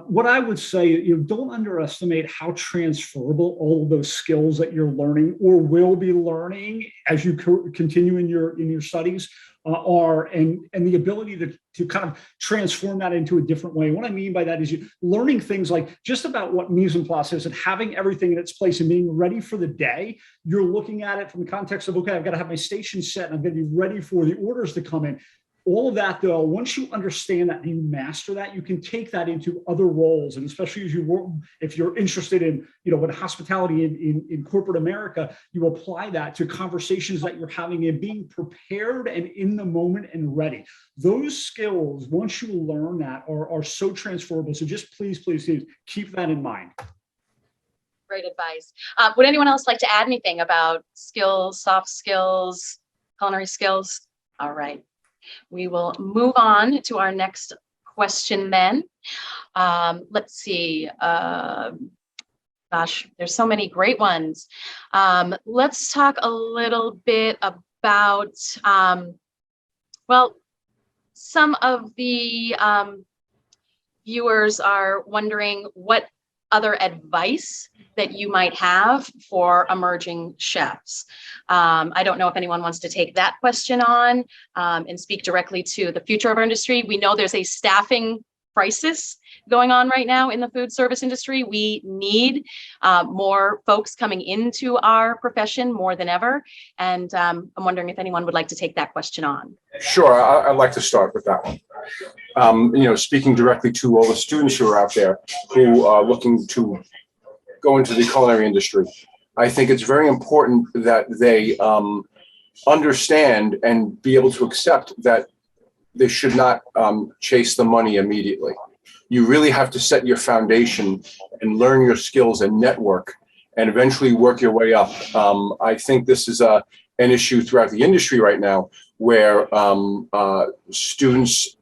what I would say, don't underestimate how transferable all of those skills that you're learning or will be learning as you continue in your studies are, and the ability to kind of transform that into a different way. What I mean by that is you learning things like just about what mise en place is and having everything in its place and being ready for the day. You're looking at it from the context of, okay, I've got to have my station set and I'm going to be ready for the orders to come in. All of that, though, once you understand that and you master that, you can take that into other roles. And especially as you work, if you're interested in, in hospitality in corporate America, you apply that to conversations that you're having and being prepared and in the moment and ready. Those skills, once you learn that, are so transferable. So just please keep that in mind. Great advice. Would anyone else like to add anything about skills, soft skills, culinary skills? All right. We will move on to our next question then. Let's see. Gosh, there's so many great ones. Let's talk a little bit about, some of the viewers are wondering what other advice that you might have for emerging chefs. I don't know if anyone wants to take that question on and speak directly to the future of our industry. We know there's a staffing crisis going on right now in the food service industry. We need more folks coming into our profession more than ever. And I'm wondering if anyone would like to take that question on. Sure, I'd like to start with that one. Speaking directly to all the students who are out there who are looking to go into the culinary industry, I think it's very important that they understand and be able to accept that they should not chase the money immediately. You really have to set your foundation and learn your skills and network and eventually work your way up. I think this is an issue throughout the industry right now where students,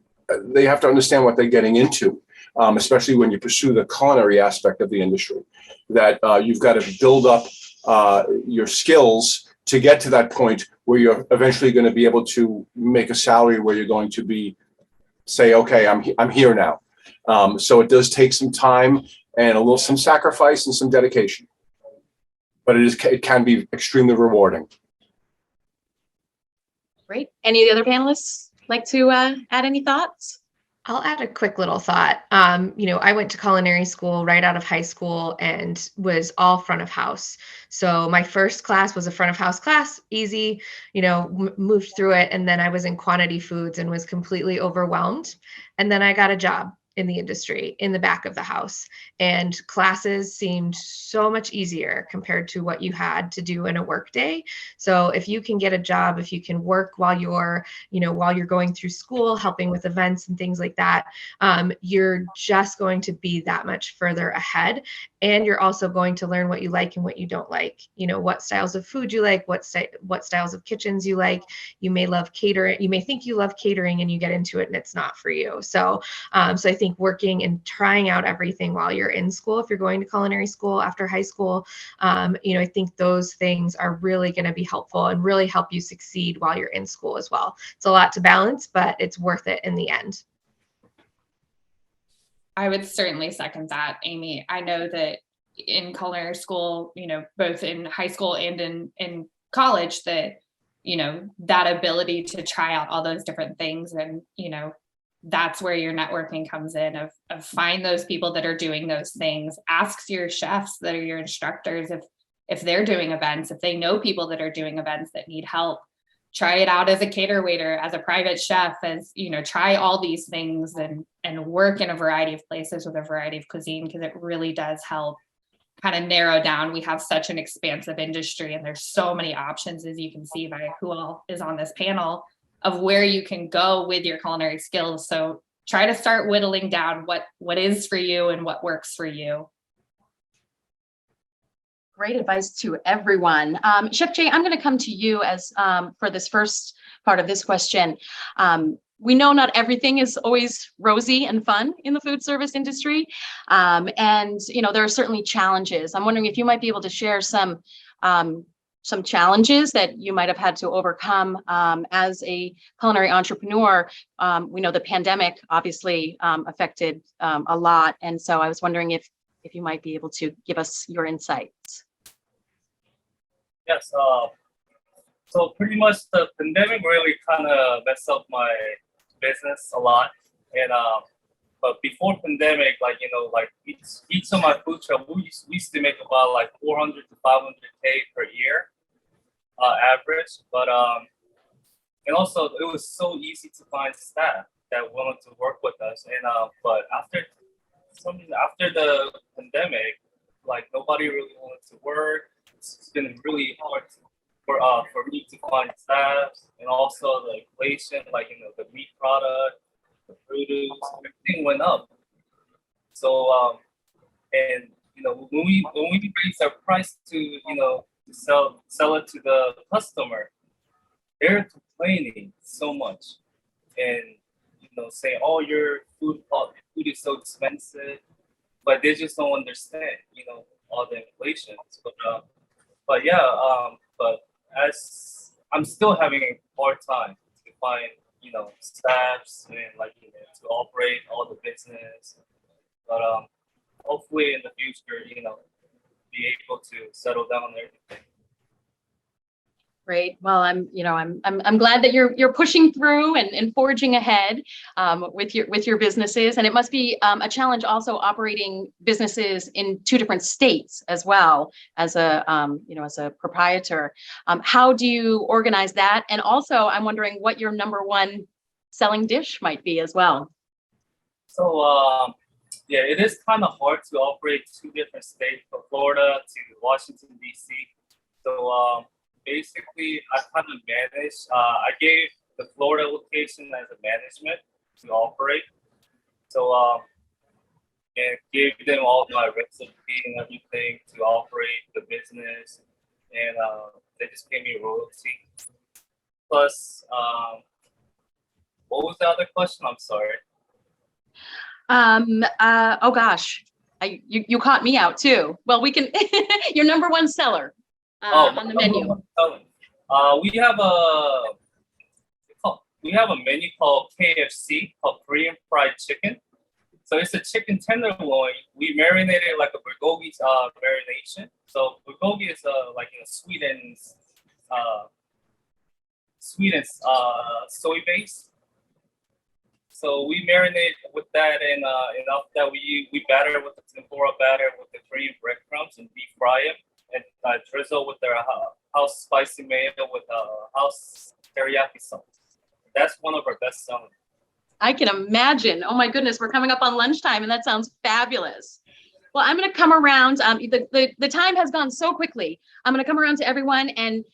they have to understand what they're getting into, especially when you pursue the culinary aspect of the industry, that you've got to build up your skills to get to that point where you're eventually going to be able to make a salary where you're going to be, say, okay, I'm here now. So it does take some time and some sacrifice and some dedication, but it can be extremely rewarding. Great. Any of the other panelists like to add any thoughts? I'll add a quick little thought. I went to culinary school right out of high school and was all front of house. So my first class was a front of house class, easy, moved through it. And then I was in quantity foods and was completely overwhelmed. And then I got a job in the industry in the back of the house, and classes seemed so much easier compared to what you had to do in a work day. So if you can get a job, if you can work while you're going through school, helping with events and things like that, you're just going to be that much further ahead. And you're also going to learn what you like and what you don't like, what styles of food you like, what styles of kitchens you like. You may love catering. You may think you love catering and you get into it and it's not for you. So I think working and trying out everything while you're in school, if you're going to culinary school after high school, I think those things are really going to be helpful and really help you succeed while you're in school as well. It's a lot to balance, but it's worth it in the end. I would certainly second that, Amy. I know that in culinary school, both in high school and in college, that, that ability to try out all those different things, and, that's where your networking comes in, of find those people that are doing those things. Ask your chefs that are your instructors if they're doing events, if they know people that are doing events that need help. Try it out as a cater waiter, as a private chef, try all these things and work in a variety of places with a variety of cuisine, because it really does help kind of narrow down. We have such an expansive industry and there's so many options, as you can see by who all is on this panel, of where you can go with your culinary skills. So try to start whittling down what is for you and what works for you. Great advice to everyone. Chef Jay, I'm going to come to you as for this first part of this question. We know not everything is always rosy and fun in the food service industry. And there are certainly challenges. I'm wondering if you might be able to share some challenges that you might have had to overcome as a culinary entrepreneur. We know the pandemic obviously affected a lot. And so I was wondering if you might be able to give us your insights. Yes. So pretty much the pandemic really kind of messed up my business a lot. And but before pandemic, each of my food truck, we used to make about 400 to 500K per year average. But and also it was so easy to find staff that wanted to work with us. And but after the pandemic, nobody really wanted to work. It's been really hard for me to find staff, and also the inflation, the meat product, the produce, everything went up. So and when we raise our price to to sell it to the customer, they're complaining so much, and saying, "Oh, your food is so expensive," but they just don't understand all the inflation. But as I'm still having a hard time to find, staffs and to operate all the business. But hopefully in the future, be able to settle down everything. Great. Well, I'm glad that you're pushing through and forging ahead with your businesses, and it must be a challenge also operating businesses in two different states as well as a proprietor. How do you organize that? And also, I'm wondering what your number one selling dish might be as well. So yeah, it is kind of hard to operate two different states, from Florida to Washington D.C. So basically I kind of managed. I gave the Florida location as a management to operate. So and gave them all my recipe and everything to operate the business, and they just gave me royalty. Plus, what was the other question? I'm sorry. Oh gosh, you caught me out too. Well, we can. Your number one seller on the menu. We have a menu called KFC, called Korean Fried Chicken. So it's a chicken tenderloin. We marinate it like a bulgogi marination. So bulgogi is like sweet and soy base. So we marinate with that, and after that we batter with the tempura batter with the Korean breadcrumbs and deep fry it, and drizzle with their house spicy mayo with house teriyaki sauce. That's one of our best sellers. I can imagine. Oh my goodness, we're coming up on lunchtime, and that sounds fabulous. Well, I'm going to come around. The time has gone so quickly. I'm going to come around to everyone, and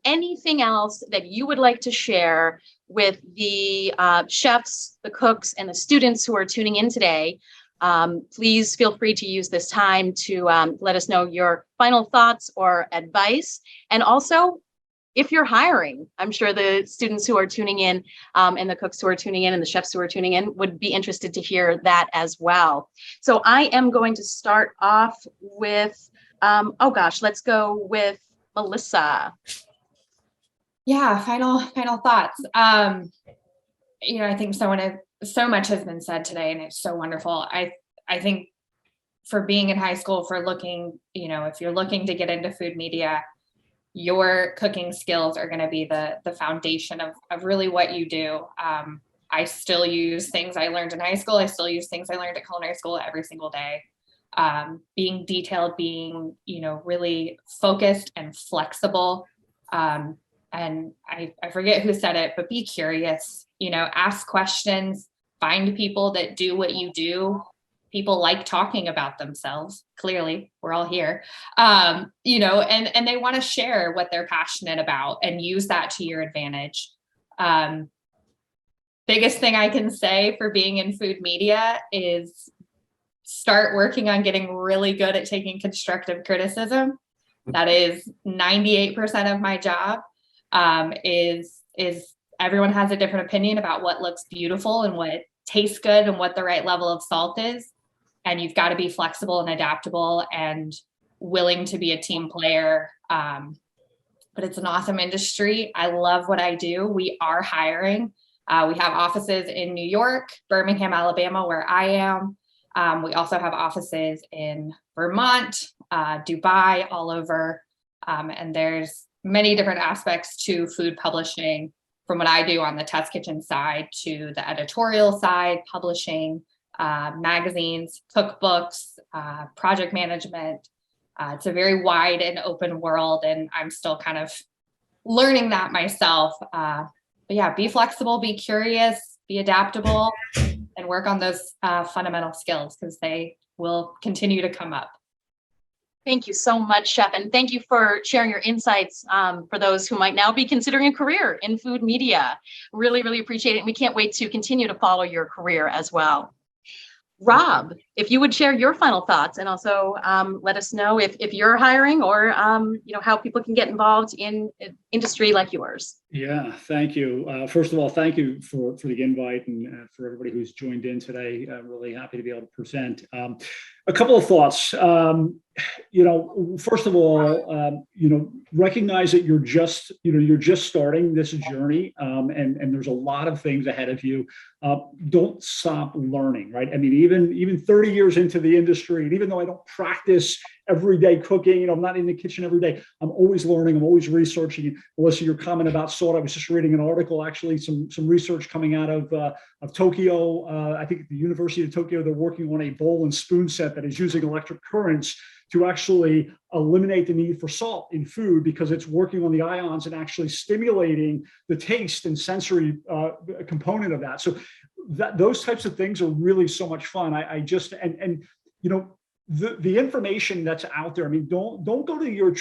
anything else that you would like to share with the chefs, the cooks, and the students who are tuning in today. Please feel free to use this time to let us know your final thoughts or advice. And also, if you're hiring, I'm sure the students who are tuning in and the cooks who are tuning in and the chefs who are tuning in would be interested to hear that as well. So I am going to start off with, let's go with Melissa. Yeah, final thoughts. I think so much has been said today, and it's so wonderful. I think for being in high school, for looking, if you're looking to get into food media, your cooking skills are going to be the foundation of really what you do. I still use things I learned in high school. I still use things I learned at culinary school every single day. Being detailed, being, really focused and flexible. And I forget who said it, but be curious, ask questions, find people that do what you do. People like talking about themselves. Clearly, we're all here, and they want to share what they're passionate about and use that to your advantage. Biggest thing I can say for being in food media is start working on getting really good at taking constructive criticism. That is 98% of my job. Is everyone has a different opinion about what looks beautiful and what tastes good and what the right level of salt is. And you've got to be flexible and adaptable and willing to be a team player. But it's an awesome industry. I love what I do. We are hiring. We have offices in New York, Birmingham, Alabama, where I am. We also have offices in Vermont, Dubai, all over. And there's many different aspects to food publishing, from what I do on the test kitchen side to the editorial side, publishing, magazines, cookbooks, project management. It's a very wide and open world, and I'm still kind of learning that myself. But yeah, be flexible, be curious, be adaptable, and work on those fundamental skills, because they will continue to come up. Thank you so much, Chef, and thank you for sharing your insights for those who might now be considering a career in food media. Really, really appreciate it. And we can't wait to continue to follow your career as well. Rob, if you would share your final thoughts, and also let us know if you're hiring or how people can get involved in an industry like yours. Yeah, thank you. First of all, thank you for the invite and for everybody who's joined in today. Really happy to be able to present. A couple of thoughts. First of all, recognize that you're just starting this journey, and there's a lot of things ahead of you. Don't stop learning, right? I mean, even 30 years into the industry, and even though I don't practice everyday cooking, I'm not in the kitchen every day, I'm always learning, I'm always researching. Melissa, your comment about salt, I was just reading an article, actually, some research coming out of Tokyo. I think at the University of Tokyo, they're working on a bowl and spoon set that is using electric currents to actually eliminate the need for salt in food, because it's working on the ions and actually stimulating the taste and sensory component of that. So those types of things are really so much fun. The information that's out there. I mean, don't go to your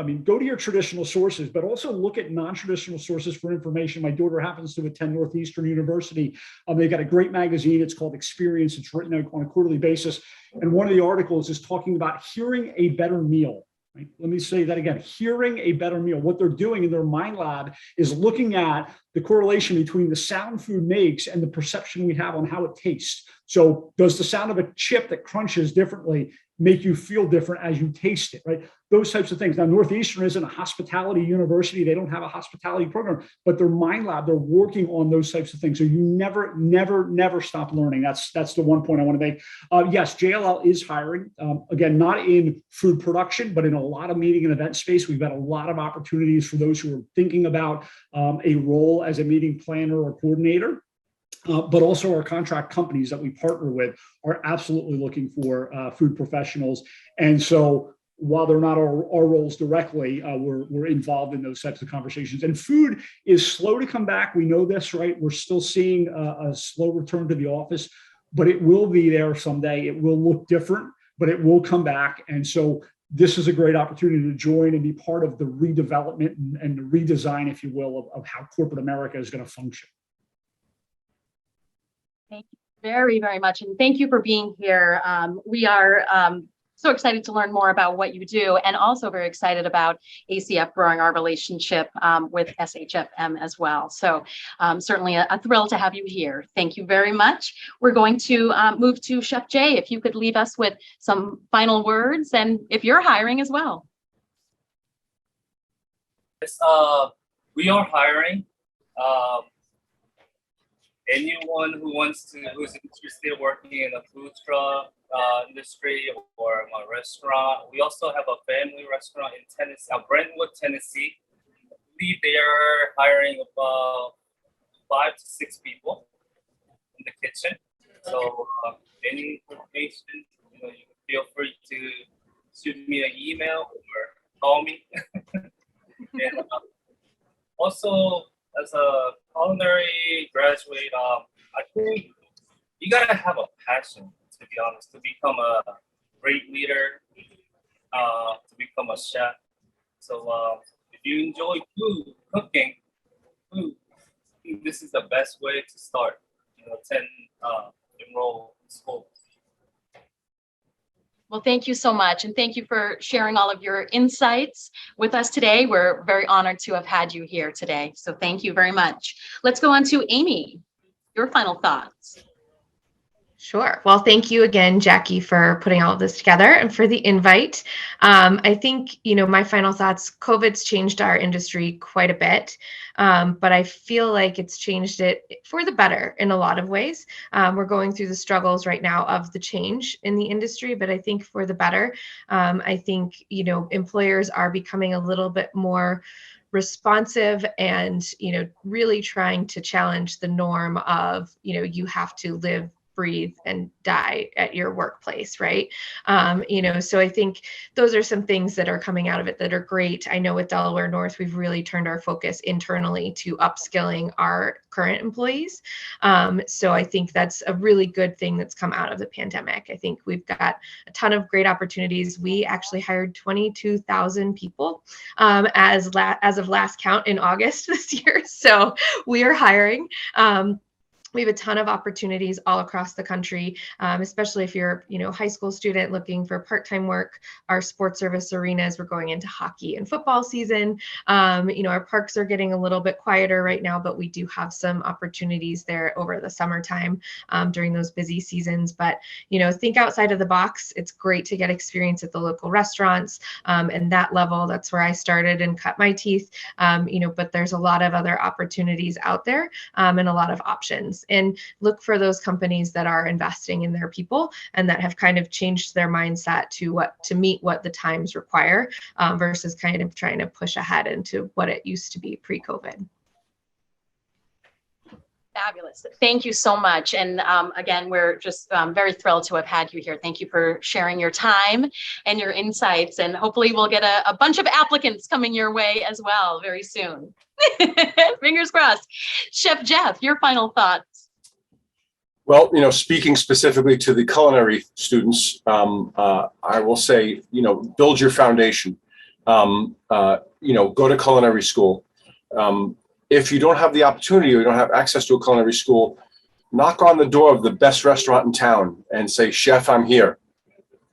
I mean, go to your traditional sources, but also look at non-traditional sources for information. My daughter happens to attend Northeastern University. They've got a great magazine. It's called Experience. It's written out on a quarterly basis. And one of the articles is talking about hearing a better meal. Right? Let me say that again, hearing a better meal. What they're doing in their mind lab is looking at the correlation between the sound food makes and the perception we have on how it tastes. So does the sound of a chip that crunches differently make you feel different as you taste it, right? Those types of things. Now, Northeastern isn't a hospitality university. They don't have a hospitality program, but their mind lab, they're working on those types of things. So you never stop learning. That's the one point I want to make. Yes, JLL is hiring. Again, not in food production, but in a lot of meeting and event space. We've got a lot of opportunities for those who are thinking about a role as a meeting planner or coordinator. But also our contract companies that we partner with are absolutely looking for food professionals. And so while they're not our roles directly, we're involved in those types of conversations. And food is slow to come back. We know this, right? We're still seeing a slow return to the office, but it will be there someday. It will look different, but it will come back. And so this is a great opportunity to join and be part of the redevelopment and the redesign, if you will, of how corporate America is going to function. Thank you very, very much. And thank you for being here. We are so excited to learn more about what you do, and also very excited about ACF growing our relationship with SHFM as well. So certainly a thrill to have you here. Thank you very much. We're going to move to Chef Jay. If you could leave us with some final words, and if you're hiring as well. Yes, we are hiring. Anyone who's interested working in a food truck industry or a restaurant. We also have a family restaurant in Tennessee, Brentwood, Tennessee. I believe they are hiring about 5 to 6 people in the kitchen. So any information, you can feel free to shoot me an email or call me. And also, as a culinary graduate, I think you gotta have a passion, to be honest, to become a great leader, to become a chef. So if you enjoy cooking, I think this is the best way to start. Enroll in school. Well, thank you so much. And thank you for sharing all of your insights with us today. We're very honored to have had you here today. So thank you very much. Let's go on to Amy. Your final thoughts. Sure. Well, thank you again, Jackie, for putting all of this together and for the invite. I think, my final thoughts, COVID's changed our industry quite a bit, but I feel like it's changed it for the better in a lot of ways. We're going through the struggles right now of the change in the industry, but I think for the better. I think, employers are becoming a little bit more responsive and, really trying to challenge the norm of, you have to live, breathe, and die at your workplace, right? So I think those are some things that are coming out of it that are great. I know with Delaware North, we've really turned our focus internally to upskilling our current employees. So I think that's a really good thing that's come out of the pandemic. I think we've got a ton of great opportunities. We actually hired 22,000 people as of last count in August this year. So we are hiring. We have a ton of opportunities all across the country, especially if you're, high school student looking for part-time work. Our sports service arenas, we're going into hockey and football season. Our parks are getting a little bit quieter right now, but we do have some opportunities there over the summertime during those busy seasons. But, think outside of the box. It's great to get experience at the local restaurants and that level. That's where I started and cut my teeth, but there's a lot of other opportunities out there and a lot of options. And look for those companies that are investing in their people and that have kind of changed their mindset to meet what the times require versus kind of trying to push ahead into what it used to be pre-COVID. Fabulous. Thank you so much. And again, we're just very thrilled to have had you here. Thank you for sharing your time and your insights. And hopefully we'll get a bunch of applicants coming your way as well very soon. Fingers crossed. Chef Jeff, your final thoughts. Well, speaking specifically to the culinary students, I will say, build your foundation. Go to culinary school. If you don't have the opportunity or you don't have access to a culinary school, knock on the door of the best restaurant in town and say, "Chef, I'm here."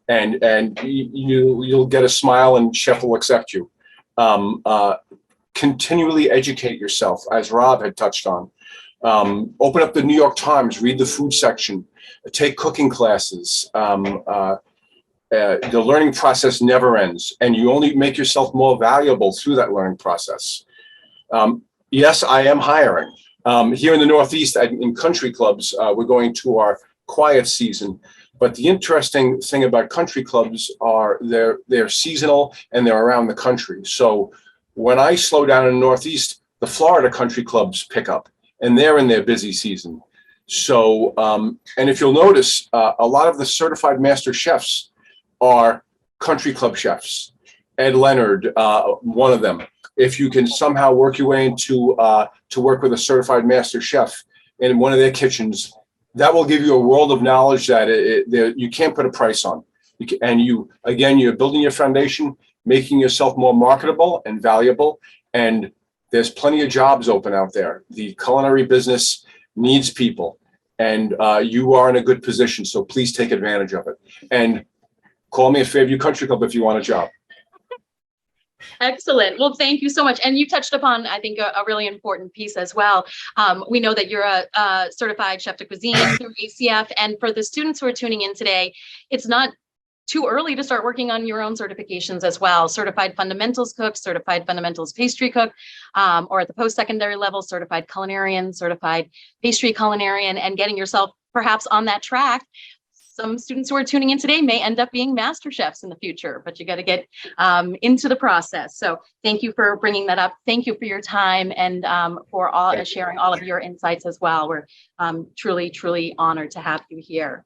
And you'll get a smile and chef will accept you. Continually educate yourself, as Rob had touched on. Open up the New York Times, read the food section, take cooking classes. The learning process never ends, and you only make yourself more valuable through that learning process. Yes, I am hiring. Here in the Northeast, in country clubs, we're going to our quiet season. But the interesting thing about country clubs are they're seasonal and they're around the country. So when I slow down in the Northeast, the Florida country clubs pick up, and they're in their busy season. So, and if you'll notice, a lot of the certified master chefs are country club chefs. Ed Leonard, one of them. If you can somehow work your way into to work with a certified master chef in one of their kitchens, that will give you a world of knowledge that you can't put a price on. You're building your foundation, making yourself more marketable and valuable. And there's plenty of jobs open out there. The culinary business needs people, and you are in a good position. So please take advantage of it. And call me at Fairview Country Club if you want a job. Excellent. Well, thank you so much. And you touched upon, I think, a really important piece as well. We know that you're a certified chef de cuisine through ACF. And for the students who are tuning in today, it's not too early to start working on your own certifications as well. Certified fundamentals cook, certified fundamentals pastry cook, or at the post-secondary level, certified culinarian, certified pastry culinarian, and getting yourself perhaps on that track. Some students who are tuning in today may end up being master chefs in the future, but you got to get into the process. So thank you for bringing that up. Thank you for your time and for sharing all of your insights as well. We're truly, truly honored to have you here.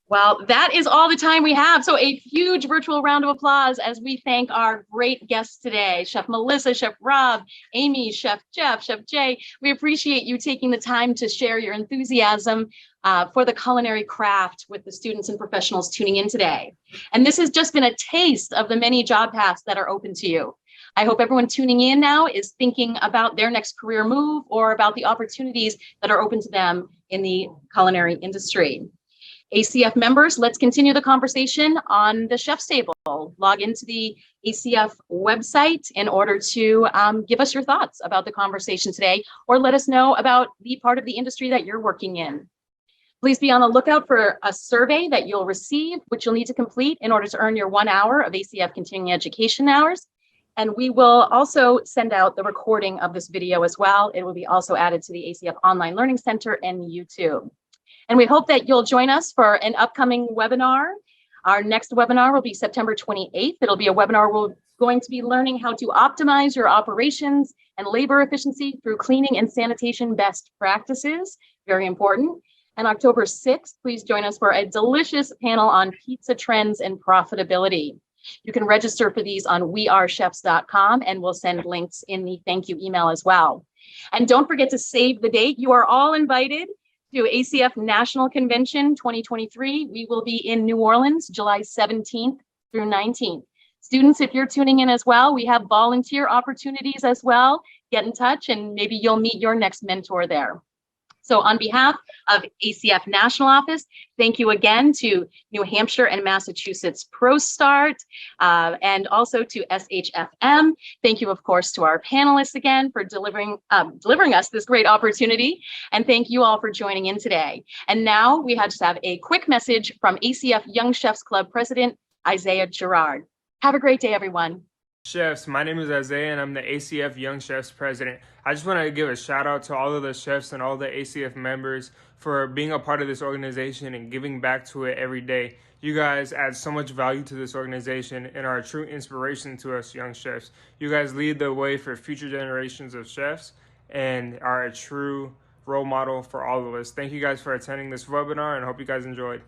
Well, that is all the time we have. So a huge virtual round of applause as we thank our great guests today, Chef Melissa, Chef Rob, Amy, Chef Jeff, Chef Jay. We appreciate you taking the time to share your enthusiasm for the culinary craft with the students and professionals tuning in today. And this has just been a taste of the many job paths that are open to you. I hope everyone tuning in now is thinking about their next career move or about the opportunities that are open to them in the culinary industry. ACF members, let's continue the conversation on the Chef's Table. Log into the ACF website in order to give us your thoughts about the conversation today, or let us know about the part of the industry that you're working in. Please be on the lookout for a survey that you'll receive, which you'll need to complete in order to earn your 1 hour of ACF continuing education hours. And we will also send out the recording of this video as well. It will be also added to the ACF Online Learning Center and YouTube. And we hope that you'll join us for an upcoming webinar. Our next webinar will be September 28th. It'll be a webinar where we're going to be learning how to optimize your operations and labor efficiency through cleaning and sanitation best practices. Very important. And October 6th, please join us for a delicious panel on pizza trends and profitability. You can register for these on wearechefs.com, and we'll send links in the thank you email as well. And don't forget to save the date. You are all invited to ACF National Convention 2023. We will be in New Orleans, July 17th through 19th. Students, if you're tuning in as well, we have volunteer opportunities as well. Get in touch and maybe you'll meet your next mentor there. So on behalf of ACF National Office, thank you again to New Hampshire and Massachusetts ProStart, and also to SHFM. Thank you, of course, to our panelists again for delivering us this great opportunity. And thank you all for joining in today. And now we just have a quick message from ACF Young Chefs Club President, Isaiah Gerard. Have a great day, everyone. Chefs, my name is Isaiah and I'm the ACF Young Chefs President. I just want to give a shout out to all of the chefs and all the ACF members for being a part of this organization and giving back to it every day. You guys add so much value to this organization and are a true inspiration to us young chefs. You guys lead the way for future generations of chefs and are a true role model for all of us. Thank you guys for attending this webinar and I hope you guys enjoyed.